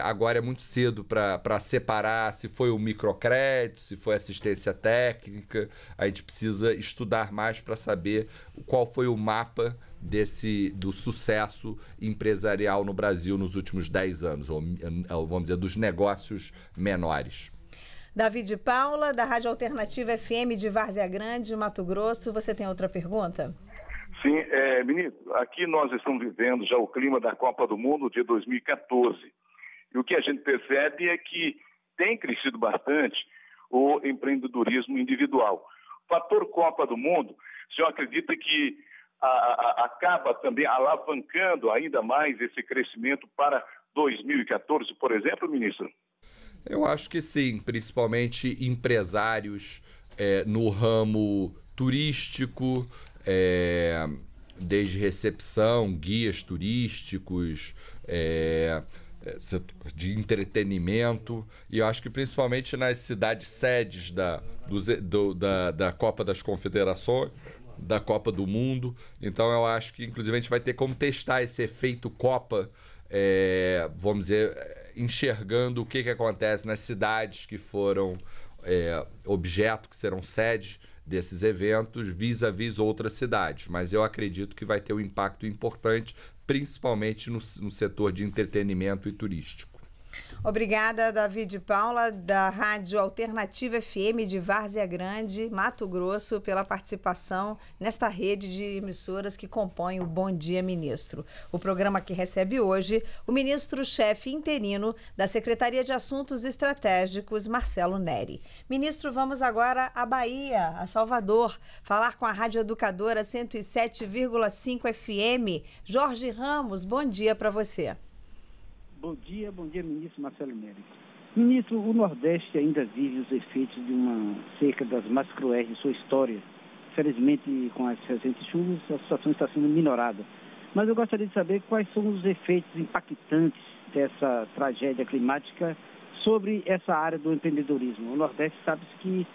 Agora é muito cedo para separar se foi o microcrédito, se foi assistência técnica. A gente precisa estudar mais para saber qual foi o mapa do sucesso empresarial no Brasil nos últimos 10 anos, ou vamos dizer, dos negócios menores. Davi de Paula, da Rádio Alternativa FM de Várzea Grande, Mato Grosso. Você tem outra pergunta? Sim, ministro, aqui nós estamos vivendo já o clima da Copa do Mundo de 2014. E o que a gente percebe é que tem crescido bastante o empreendedorismo individual. O fator Copa do Mundo, o senhor acredita que acaba também alavancando ainda mais esse crescimento para 2014, por exemplo, ministro? Eu acho que sim, principalmente empresários no ramo turístico, desde recepção, guias turísticos, de entretenimento, e eu acho que principalmente nas cidades sedes da Copa das Confederações, da Copa do Mundo. Então eu acho que inclusive a gente vai ter como testar esse efeito Copa, vamos dizer, enxergando o que acontece nas cidades que foram objeto, que serão sede desses eventos vis-à-vis outras cidades. Mas eu acredito que vai ter um impacto importante, principalmente no setor de entretenimento e turístico. Obrigada, David Paula, da Rádio Alternativa FM de Várzea Grande, Mato Grosso, pela participação nesta rede de emissoras que compõem o Bom Dia Ministro. O programa que recebe hoje o ministro-chefe interino da Secretaria de Assuntos Estratégicos, Marcelo Neri. Ministro, vamos agora à Bahia, a Salvador, falar com a Rádio Educadora 107,5 FM. Jorge Ramos, bom dia para você. Bom dia, ministro Marcelo Neri. Ministro, o Nordeste ainda vive os efeitos de uma seca das mais cruéis de sua história. Infelizmente, com as recentes chuvas, a situação está sendo minorada. Mas eu gostaria de saber quais são os efeitos impactantes dessa tragédia climática sobre essa área do empreendedorismo. O Nordeste sabe-se que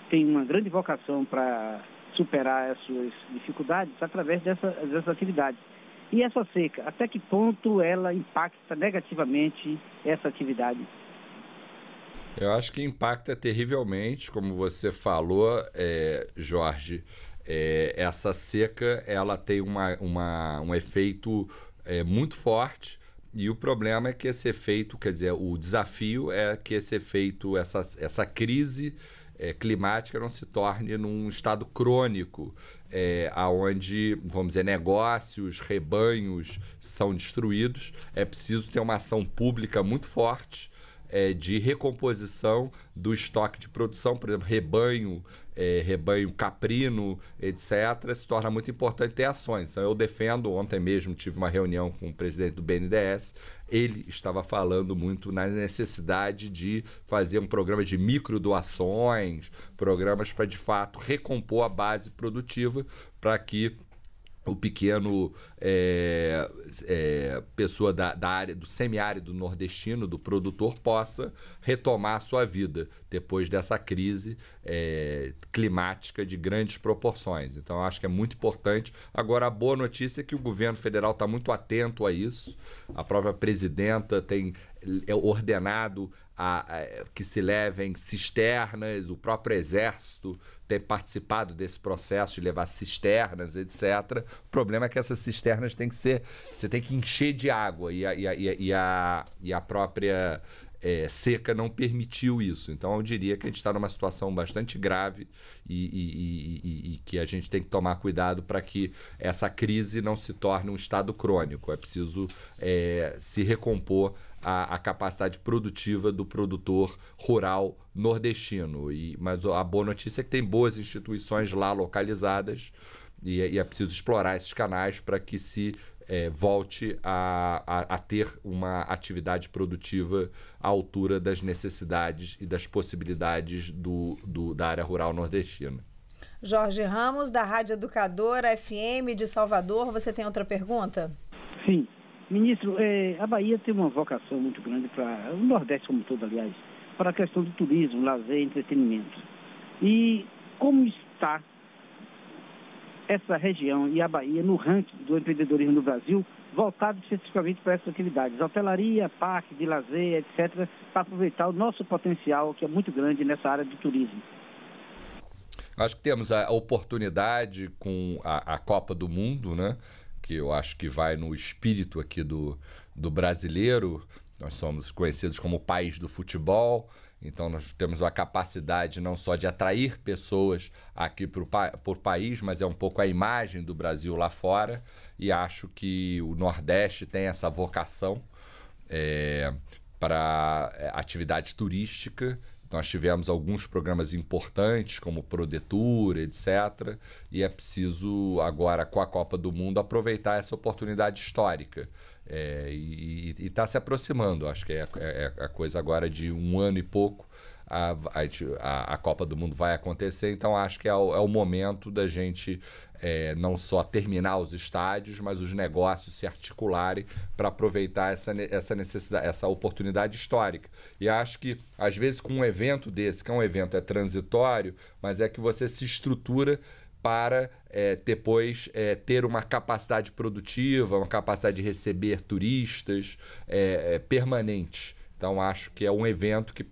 tem uma grande vocação para superar as suas dificuldades através dessas atividades. E essa seca, até que ponto ela impacta negativamente essa atividade? Eu acho que impacta terrivelmente, como você falou, Jorge. Essa seca ela tem um efeito muito forte, e o problema é que esse efeito, quer dizer, o desafio é que esse efeito, essa crise climática não se torne num estado crônico, aonde, vamos dizer, negócios, rebanhos são destruídos. É preciso ter uma ação pública muito forte de recomposição do estoque de produção, por exemplo, rebanho caprino, etc., se torna muito importante ter ações. Então, eu defendo, ontem mesmo tive uma reunião com o presidente do BNDES, ele estava falando muito na necessidade de fazer um programa de microdoações, programas para, de fato, recompor a base produtiva para que o pequeno pessoa da área do semiárido nordestino, do produtor, possa retomar a sua vida depois dessa crise climática de grandes proporções. Então, eu acho que é muito importante. Agora, a boa notícia é que o governo federal está muito atento a isso. A própria presidenta tem ordenado que se levem cisternas, o próprio Exército tem participado desse processo de levar cisternas, etc. O problema é que essas cisternas têm que ser... Você tem que encher de água e a própria seca não permitiu isso. Então, eu diria que a gente está numa situação bastante grave e que a gente tem que tomar cuidado para que essa crise não se torne um estado crônico. É preciso se recompor a capacidade produtiva do produtor rural nordestino. Mas a boa notícia é que tem boas instituições lá localizadas e é preciso explorar esses canais para que se volte a ter uma atividade produtiva à altura das necessidades e das possibilidades da área rural nordestina. Jorge Ramos, da Rádio Educadora FM de Salvador, você tem outra pergunta? Sim. Ministro, a Bahia tem uma vocação muito grande para o Nordeste como todo, aliás, para a questão do turismo, lazer e entretenimento. E como está essa região e a Bahia no ranking do empreendedorismo no Brasil, voltado especificamente para essas atividades, hotelaria, parque de lazer, etc., para aproveitar o nosso potencial, que é muito grande nessa área do turismo? Acho que temos a oportunidade com a Copa do Mundo, né? Que eu acho que vai no espírito aqui do brasileiro. Nós somos conhecidos como o país do futebol, então nós temos a capacidade não só de atrair pessoas aqui por país, mas é um pouco a imagem do Brasil lá fora, e acho que o Nordeste tem essa vocação para atividade turística. Nós tivemos alguns programas importantes, como o ProDetour, etc. E é preciso, agora, com a Copa do Mundo, aproveitar essa oportunidade histórica. E está se aproximando. Acho que é a coisa agora de 1 ano e pouco. A Copa do Mundo vai acontecer, então acho que é o momento da gente não só terminar os estádios, mas os negócios se articularem para aproveitar essa necessidade, essa oportunidade histórica. E acho que, às vezes, com um evento desse, que é um evento transitório, mas é que você se estrutura para depois ter uma capacidade produtiva, uma capacidade de receber turistas permanente. Então, acho que é um evento que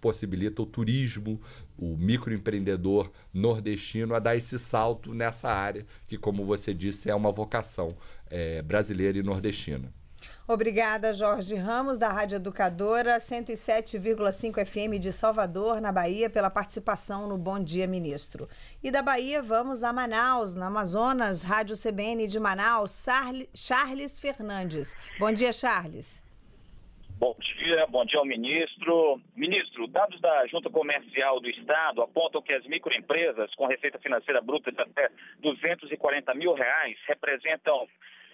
possibilita o turismo, o microempreendedor nordestino a dar esse salto nessa área, que, como você disse, é uma vocação brasileira e nordestina. Obrigada, Jorge Ramos, da Rádio Educadora 107,5 FM de Salvador, na Bahia, pela participação no Bom Dia, Ministro. E da Bahia, vamos a Manaus, na Amazonas, Rádio CBN de Manaus, Charles Fernandes. Bom dia, Charles. Bom dia ao ministro. Ministro, dados da Junta Comercial do Estado apontam que as microempresas com receita financeira bruta de até R$240 mil representam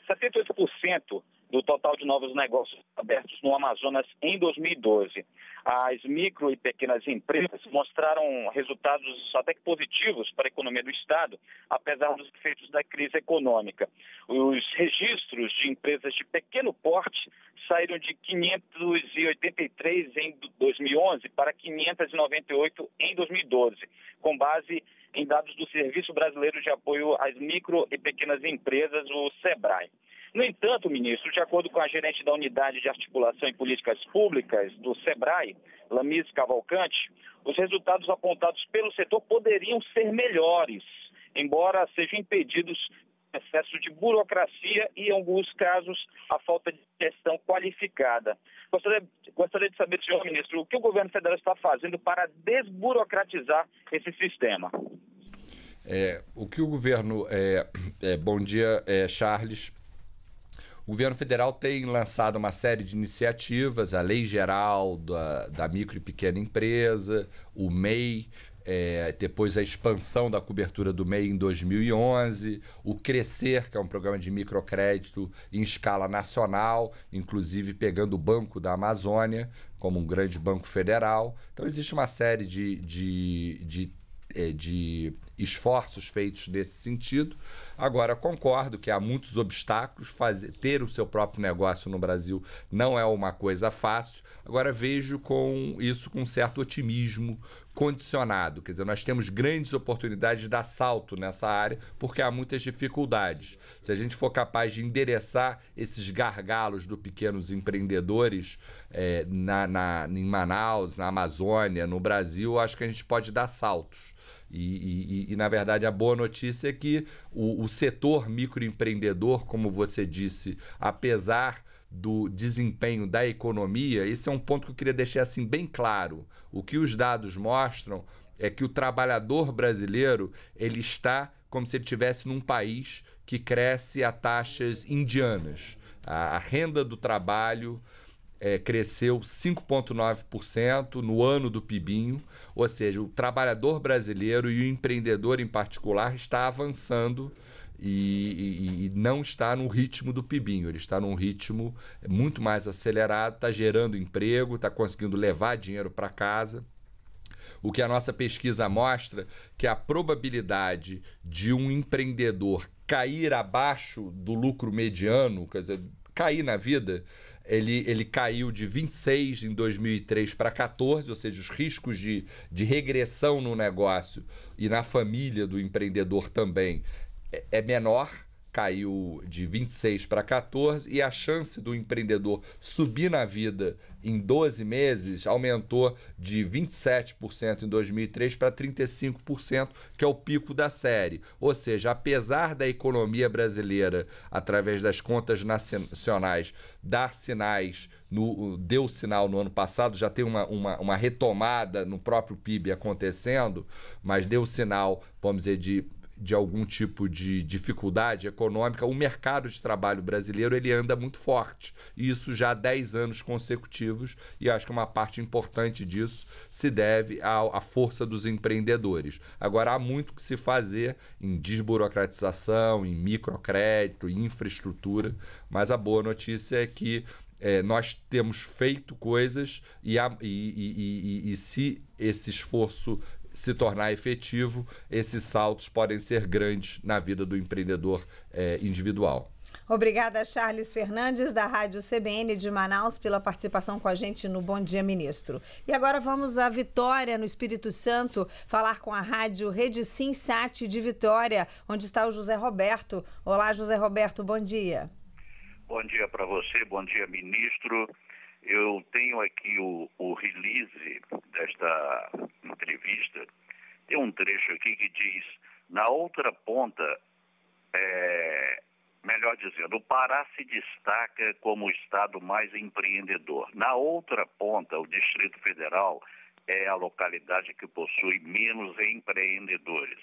78% do total de novos negócios abertos no Amazonas em 2012. As micro e pequenas empresas mostraram resultados até que positivos para a economia do Estado, apesar dos efeitos da crise econômica. Os registros de empresas de pequeno porte saíram de 583 em 2011 para 598 em 2012, com base em dados do Serviço Brasileiro de Apoio às Micro e Pequenas Empresas, o SEBRAE. No entanto, ministro, de acordo com a gerente da Unidade de Articulação em Políticas Públicas do SEBRAE, Lamise Cavalcante, os resultados apontados pelo setor poderiam ser melhores, embora sejam impedidos excesso de burocracia e, em alguns casos, a falta de gestão qualificada. Gostaria de saber, senhor ministro, o que o governo federal está fazendo para desburocratizar esse sistema. O que o governo... bom dia, Charles. O governo federal tem lançado uma série de iniciativas, a Lei Geral da Micro e Pequena Empresa, o MEI, depois a expansão da cobertura do MEI em 2011, o Crescer, que é um programa de microcrédito em escala nacional, inclusive pegando o Banco da Amazônia como um grande banco federal. Então existe uma série de esforços feitos nesse sentido. Agora, concordo que há muitos obstáculos. Ter o seu próprio negócio no Brasil não é uma coisa fácil. Agora, vejo isso com um certo otimismo condicionado. Quer dizer, nós temos grandes oportunidades de dar salto nessa área, porque há muitas dificuldades. Se a gente for capaz de endereçar esses gargalos dos pequenos empreendedores em Manaus, na Amazônia, no Brasil, acho que a gente pode dar saltos. E, na verdade, a boa notícia é que o setor microempreendedor, como você disse, apesar do desempenho da economia, esse é um ponto que eu queria deixar assim bem claro. O que os dados mostram é que o trabalhador brasileiro ele está como se ele estivesse num país que cresce a taxas indianas. A renda do trabalho cresceu 5,9% no ano do PIBinho, ou seja, o trabalhador brasileiro e o empreendedor em particular está avançando e não está no ritmo do PIBinho, ele está num ritmo muito mais acelerado, está gerando emprego, está conseguindo levar dinheiro para casa. O que a nossa pesquisa mostra que a probabilidade de um empreendedor cair abaixo do lucro mediano, quer dizer, cair na vida, ele caiu de 26 em 2003 para 14, ou seja, os riscos de regressão no negócio e na família do empreendedor também é menor, caiu de 26 para 14, e a chance do empreendedor subir na vida em 12 meses aumentou de 27% em 2003 para 35%, que é o pico da série. Ou seja, apesar da economia brasileira, através das contas nacionais, dar sinais, deu sinal no ano passado, já tem uma retomada no próprio PIB acontecendo, mas deu sinal, vamos dizer, de algum tipo de dificuldade econômica, o mercado de trabalho brasileiro ele anda muito forte. E isso já há 10 anos consecutivos, e acho que uma parte importante disso se deve à força dos empreendedores. Agora, há muito que se fazer em desburocratização, em microcrédito, em infraestrutura, mas a boa notícia é que nós temos feito coisas e se esse esforço se tornar efetivo, esses saltos podem ser grandes na vida do empreendedor individual. Obrigada, Charles Fernandes, da Rádio CBN de Manaus, pela participação com a gente no Bom Dia, Ministro. E agora vamos a Vitória, no Espírito Santo, falar com a Rádio Rede Sinsat de Vitória, onde está o José Roberto. Olá, José Roberto, bom dia. Bom dia para você, bom dia, ministro. Eu tenho aqui o release desta entrevista, tem um trecho aqui que diz: na outra ponta, melhor dizendo, o Pará se destaca como o estado mais empreendedor. Na outra ponta, o Distrito Federal é a localidade que possui menos empreendedores.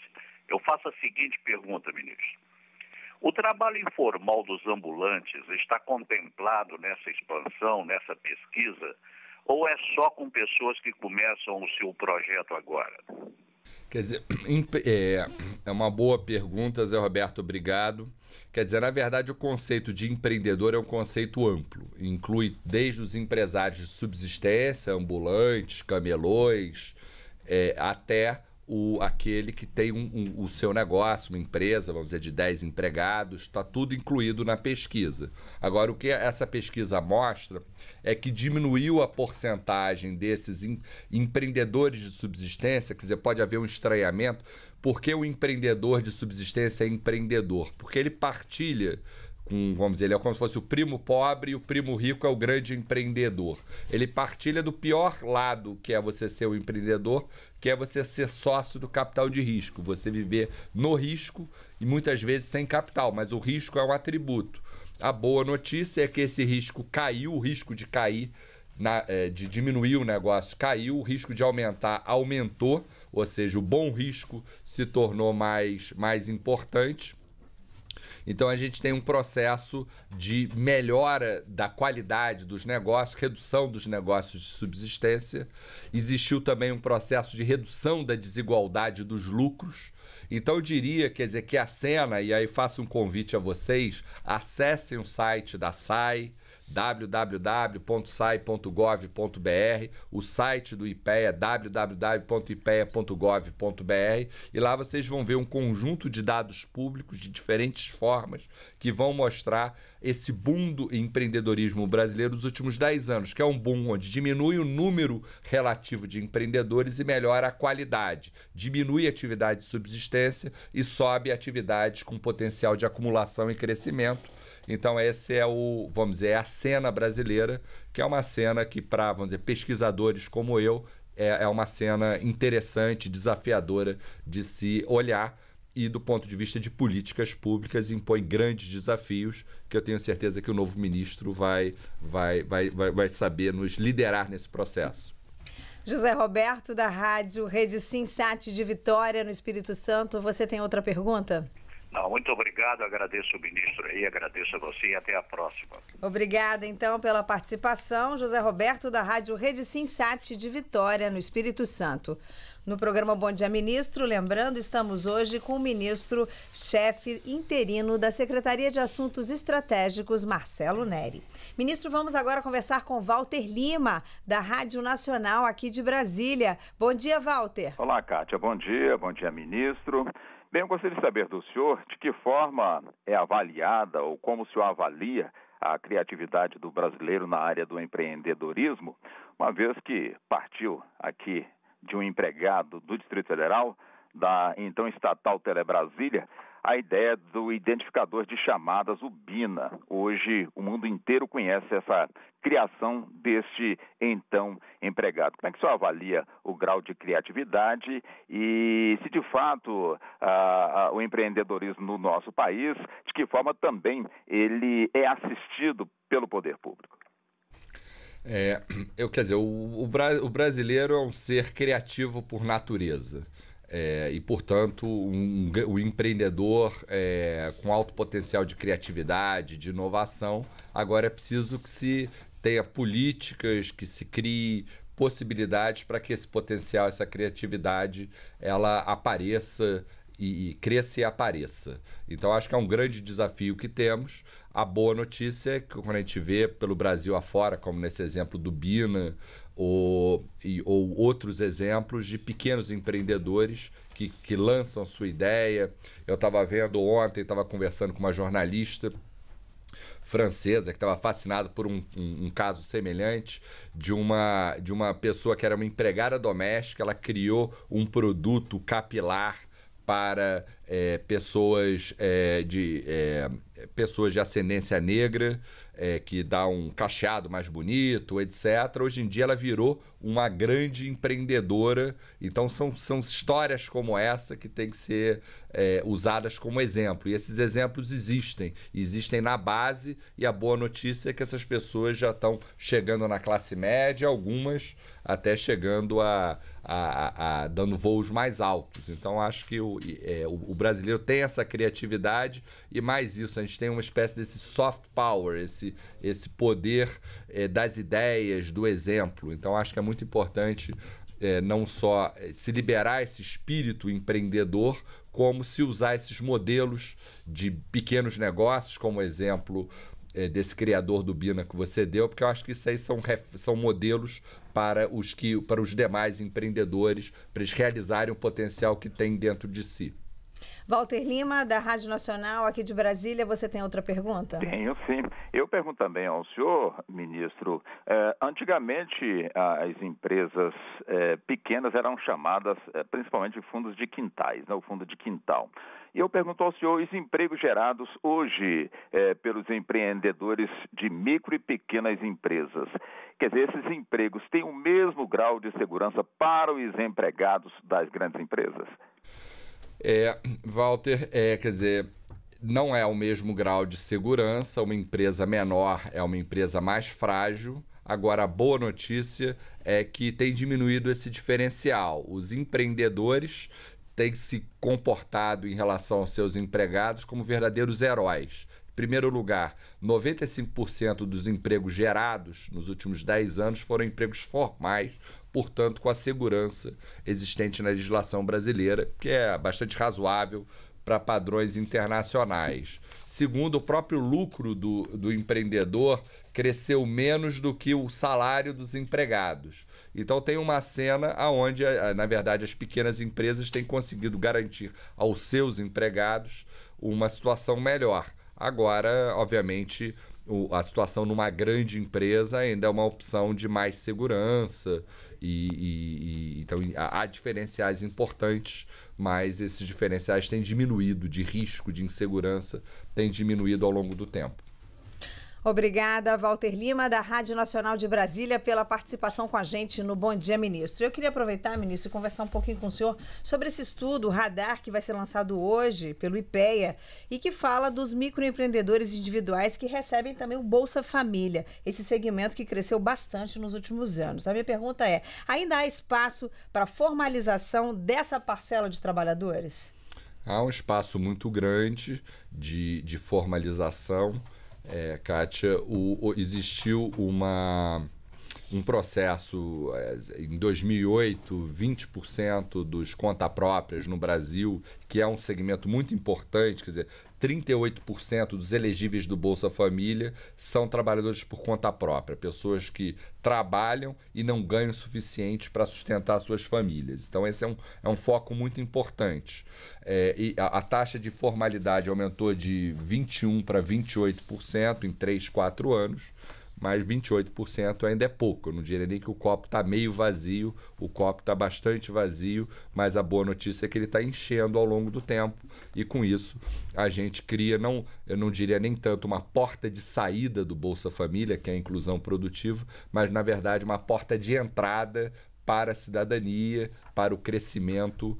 Eu faço a seguinte pergunta, ministro. O trabalho informal dos ambulantes está contemplado nessa expansão, nessa pesquisa, ou é só com pessoas que começam o seu projeto agora? Quer dizer, é uma boa pergunta, Zé Roberto, obrigado. Quer dizer, na verdade, o conceito de empreendedor é um conceito amplo. Inclui desde os empresários de subsistência, ambulantes, camelôs, até aquele que tem o seu negócio, uma empresa, vamos dizer, de 10 empregados, está tudo incluído na pesquisa. Agora, o que essa pesquisa mostra é que diminuiu a porcentagem desses empreendedores de subsistência, quer dizer, pode haver um estranhamento. Por que o empreendedor de subsistência é empreendedor? Porque ele partilha vamos dizer, ele é como se fosse o primo pobre e o primo rico é o grande empreendedor. Ele partilha do pior lado, que é você ser o empreendedor, que é você ser sócio do capital de risco, você viver no risco e muitas vezes sem capital, mas o risco é um atributo. A boa notícia é que esse risco caiu, o risco de cair, de diminuir o negócio caiu, o risco de aumentar aumentou, ou seja, o bom risco se tornou mais importante. Então a gente tem um processo de melhora da qualidade dos negócios, redução dos negócios de subsistência. Existiu também um processo de redução da desigualdade dos lucros. Então eu diria, quer dizer, que a cena, e aí faço um convite a vocês, acessem o site da SAI, www.sai.gov.br, o site do IPEA, www.ipea.gov.br, e lá vocês vão ver um conjunto de dados públicos de diferentes formas que vão mostrar esse boom do empreendedorismo brasileiro dos últimos 10 anos, que é um boom onde diminui o número relativo de empreendedores e melhora a qualidade, diminui a atividade de subsistência e sobe atividades com potencial de acumulação e crescimento. Então esse é vamos dizer, a cena brasileira, que é uma cena que para, vamos dizer, pesquisadores como eu, é uma cena interessante, desafiadora de se olhar e do ponto de vista de políticas públicas impõe grandes desafios que eu tenho certeza que o novo ministro vai saber nos liderar nesse processo. José Roberto, da rádio Rede Sinsat de Vitória, no Espírito Santo, você tem outra pergunta? Não, muito obrigado, agradeço o ministro aí, agradeço a você e até a próxima. Obrigada, então, pela participação. José Roberto, da rádio Rede Sinsat de Vitória, no Espírito Santo. No programa Bom Dia Ministro, lembrando, estamos hoje com o ministro-chefe interino da Secretaria de Assuntos Estratégicos, Marcelo Neri. Ministro, vamos agora conversar com Walter Lima, da Rádio Nacional aqui de Brasília. Bom dia, Walter. Olá, Kátia, bom dia, ministro. Bem, eu gostaria de saber do senhor de que forma é avaliada ou como o senhor avalia a criatividade do brasileiro na área do empreendedorismo, uma vez que partiu aqui de um empregado do Distrito Federal, da então estatal Telebrasília, a ideia do identificador de chamadas, o BINA. Hoje o mundo inteiro conhece essa criação deste então empregado. Como é que o senhor avalia o grau de criatividade e se de fato o empreendedorismo no nosso país, de que forma também ele é assistido pelo poder público? Quer dizer, o brasileiro é um ser criativo por natureza. E, portanto, o empreendedor com alto potencial de criatividade, de inovação, agora é preciso que se tenha políticas, que se crie possibilidades para que esse potencial, essa criatividade, ela apareça e cresça e apareça. Então acho que é um grande desafio que temos. A boa notícia é que quando a gente vê pelo Brasil afora, como nesse exemplo do BINA ou outros exemplos de pequenos empreendedores que lançam a sua ideia. Eu estava vendo ontem, estava conversando com uma jornalista francesa que estava fascinada por um caso semelhante de uma pessoa que era uma empregada doméstica. Ela criou um produto capilar para pessoas de ascendência negra, que dá um cacheado mais bonito, etc. Hoje em dia ela virou uma grande empreendedora. Então são histórias como essa que tem que ser usadas como exemplo. E esses exemplos existem na base, e a boa notícia é que essas pessoas já estão chegando na classe média, algumas até chegando a dando voos mais altos. Então acho que o brasileiro tem essa criatividade, e mais isso, a gente tem uma espécie desse soft power, esse poder das ideias, do exemplo. Então acho que é muito importante não só se liberar esse espírito empreendedor, como se usar esses modelos de pequenos negócios, como exemplo desse criador do Bina que você deu, porque eu acho que isso aí são modelos para os demais empreendedores, para eles realizarem o potencial que tem dentro de si. Walter Lima, da Rádio Nacional, aqui de Brasília, você tem outra pergunta? Tenho, sim. Eu pergunto também ao senhor, ministro, antigamente as empresas pequenas eram chamadas principalmente de fundos de quintais, né, o fundo de quintal. E eu pergunto ao senhor, os empregos gerados hoje pelos empreendedores de micro e pequenas empresas, quer dizer, esses empregos têm o mesmo grau de segurança para os empregados das grandes empresas? Walter, quer dizer, não é o mesmo grau de segurança. Uma empresa menor é uma empresa mais frágil. Agora, a boa notícia é que tem diminuído esse diferencial. Os empreendedores têm se comportado em relação aos seus empregados como verdadeiros heróis. Em primeiro lugar, 95% dos empregos gerados nos últimos 10 anos foram empregos formais, portanto, com a segurança existente na legislação brasileira, que é bastante razoável para padrões internacionais. Segundo, o próprio lucro do empreendedor cresceu menos do que o salário dos empregados. Então tem uma cena onde, na verdade, as pequenas empresas têm conseguido garantir aos seus empregados uma situação melhor. Agora, obviamente, a situação numa grande empresa ainda é uma opção de mais segurança, então há diferenciais importantes, mas esses diferenciais têm diminuído, de risco, de insegurança, têm diminuído ao longo do tempo. Obrigada, Walter Lima, da Rádio Nacional de Brasília, pela participação com a gente no Bom Dia, Ministro. Eu queria aproveitar, ministro, e conversar um pouquinho com o senhor sobre esse estudo, o Radar, que vai ser lançado hoje pelo IPEA e que fala dos microempreendedores individuais que recebem também o Bolsa Família, esse segmento que cresceu bastante nos últimos anos. A minha pergunta é, ainda há espaço para formalização dessa parcela de trabalhadores? Há um espaço muito grande de formalização. Kátia, existiu um processo em 2008, 20% dos conta próprias no Brasil, que é um segmento muito importante, quer dizer, 38% dos elegíveis do Bolsa Família são trabalhadores por conta própria, pessoas que trabalham e não ganham o suficiente para sustentar suas famílias. Então esse é um foco muito importante. E a taxa de formalidade aumentou de 21% para 28% em 3, 4 anos, mas 28% ainda é pouco. Eu não diria nem que o copo está meio vazio, o copo está bastante vazio, mas a boa notícia é que ele está enchendo ao longo do tempo, e com isso a gente cria, eu não diria nem tanto uma porta de saída do Bolsa Família, que é a inclusão produtiva, mas na verdade uma porta de entrada para a cidadania, para o crescimento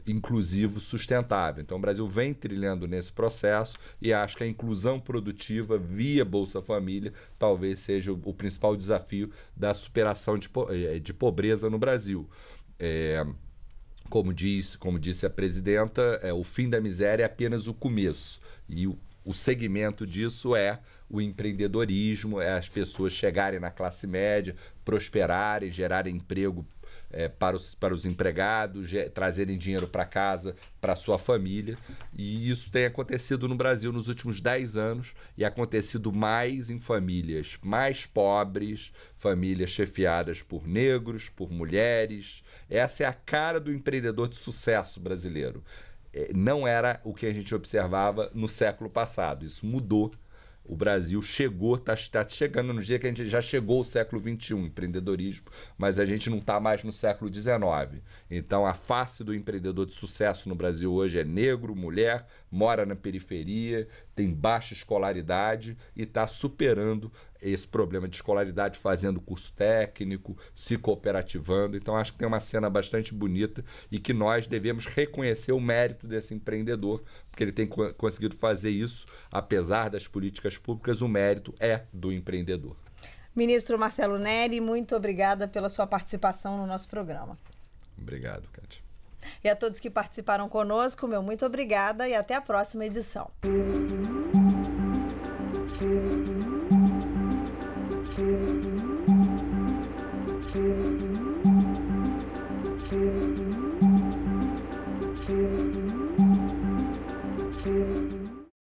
inclusivo sustentável. Então o Brasil vem trilhando nesse processo, e acho que a inclusão produtiva via Bolsa Família talvez seja o principal desafio da superação de pobreza no Brasil. Como disse a presidenta, o fim da miséria é apenas o começo, e o segmento disso é o empreendedorismo, é as pessoas chegarem na classe média, prosperarem, gerarem emprego para os empregados, trazerem dinheiro para casa, para sua família. E isso tem acontecido no Brasil nos últimos 10 anos, e acontecido mais em famílias mais pobres, famílias chefiadas por negros, por mulheres. Essa é a cara do empreendedor de sucesso brasileiro. Não era o que a gente observava no século passado. Isso mudou. o Brasil está chegando no dia que a gente já chegou ao século XXI, empreendedorismo, mas a gente não está mais no século XIX. Então, a face do empreendedor de sucesso no Brasil hoje é negro, mulher, mora na periferia, tem baixa escolaridade e está superando esse problema de escolaridade, fazendo curso técnico, se cooperativando. Então, acho que tem uma cena bastante bonita e que nós devemos reconhecer o mérito desse empreendedor, porque ele tem conseguido fazer isso, apesar das políticas públicas, o mérito é do empreendedor. Ministro Marcelo Neri, muito obrigada pela sua participação no nosso programa. Obrigado, Kátia. E a todos que participaram conosco, meu muito obrigada e até a próxima edição.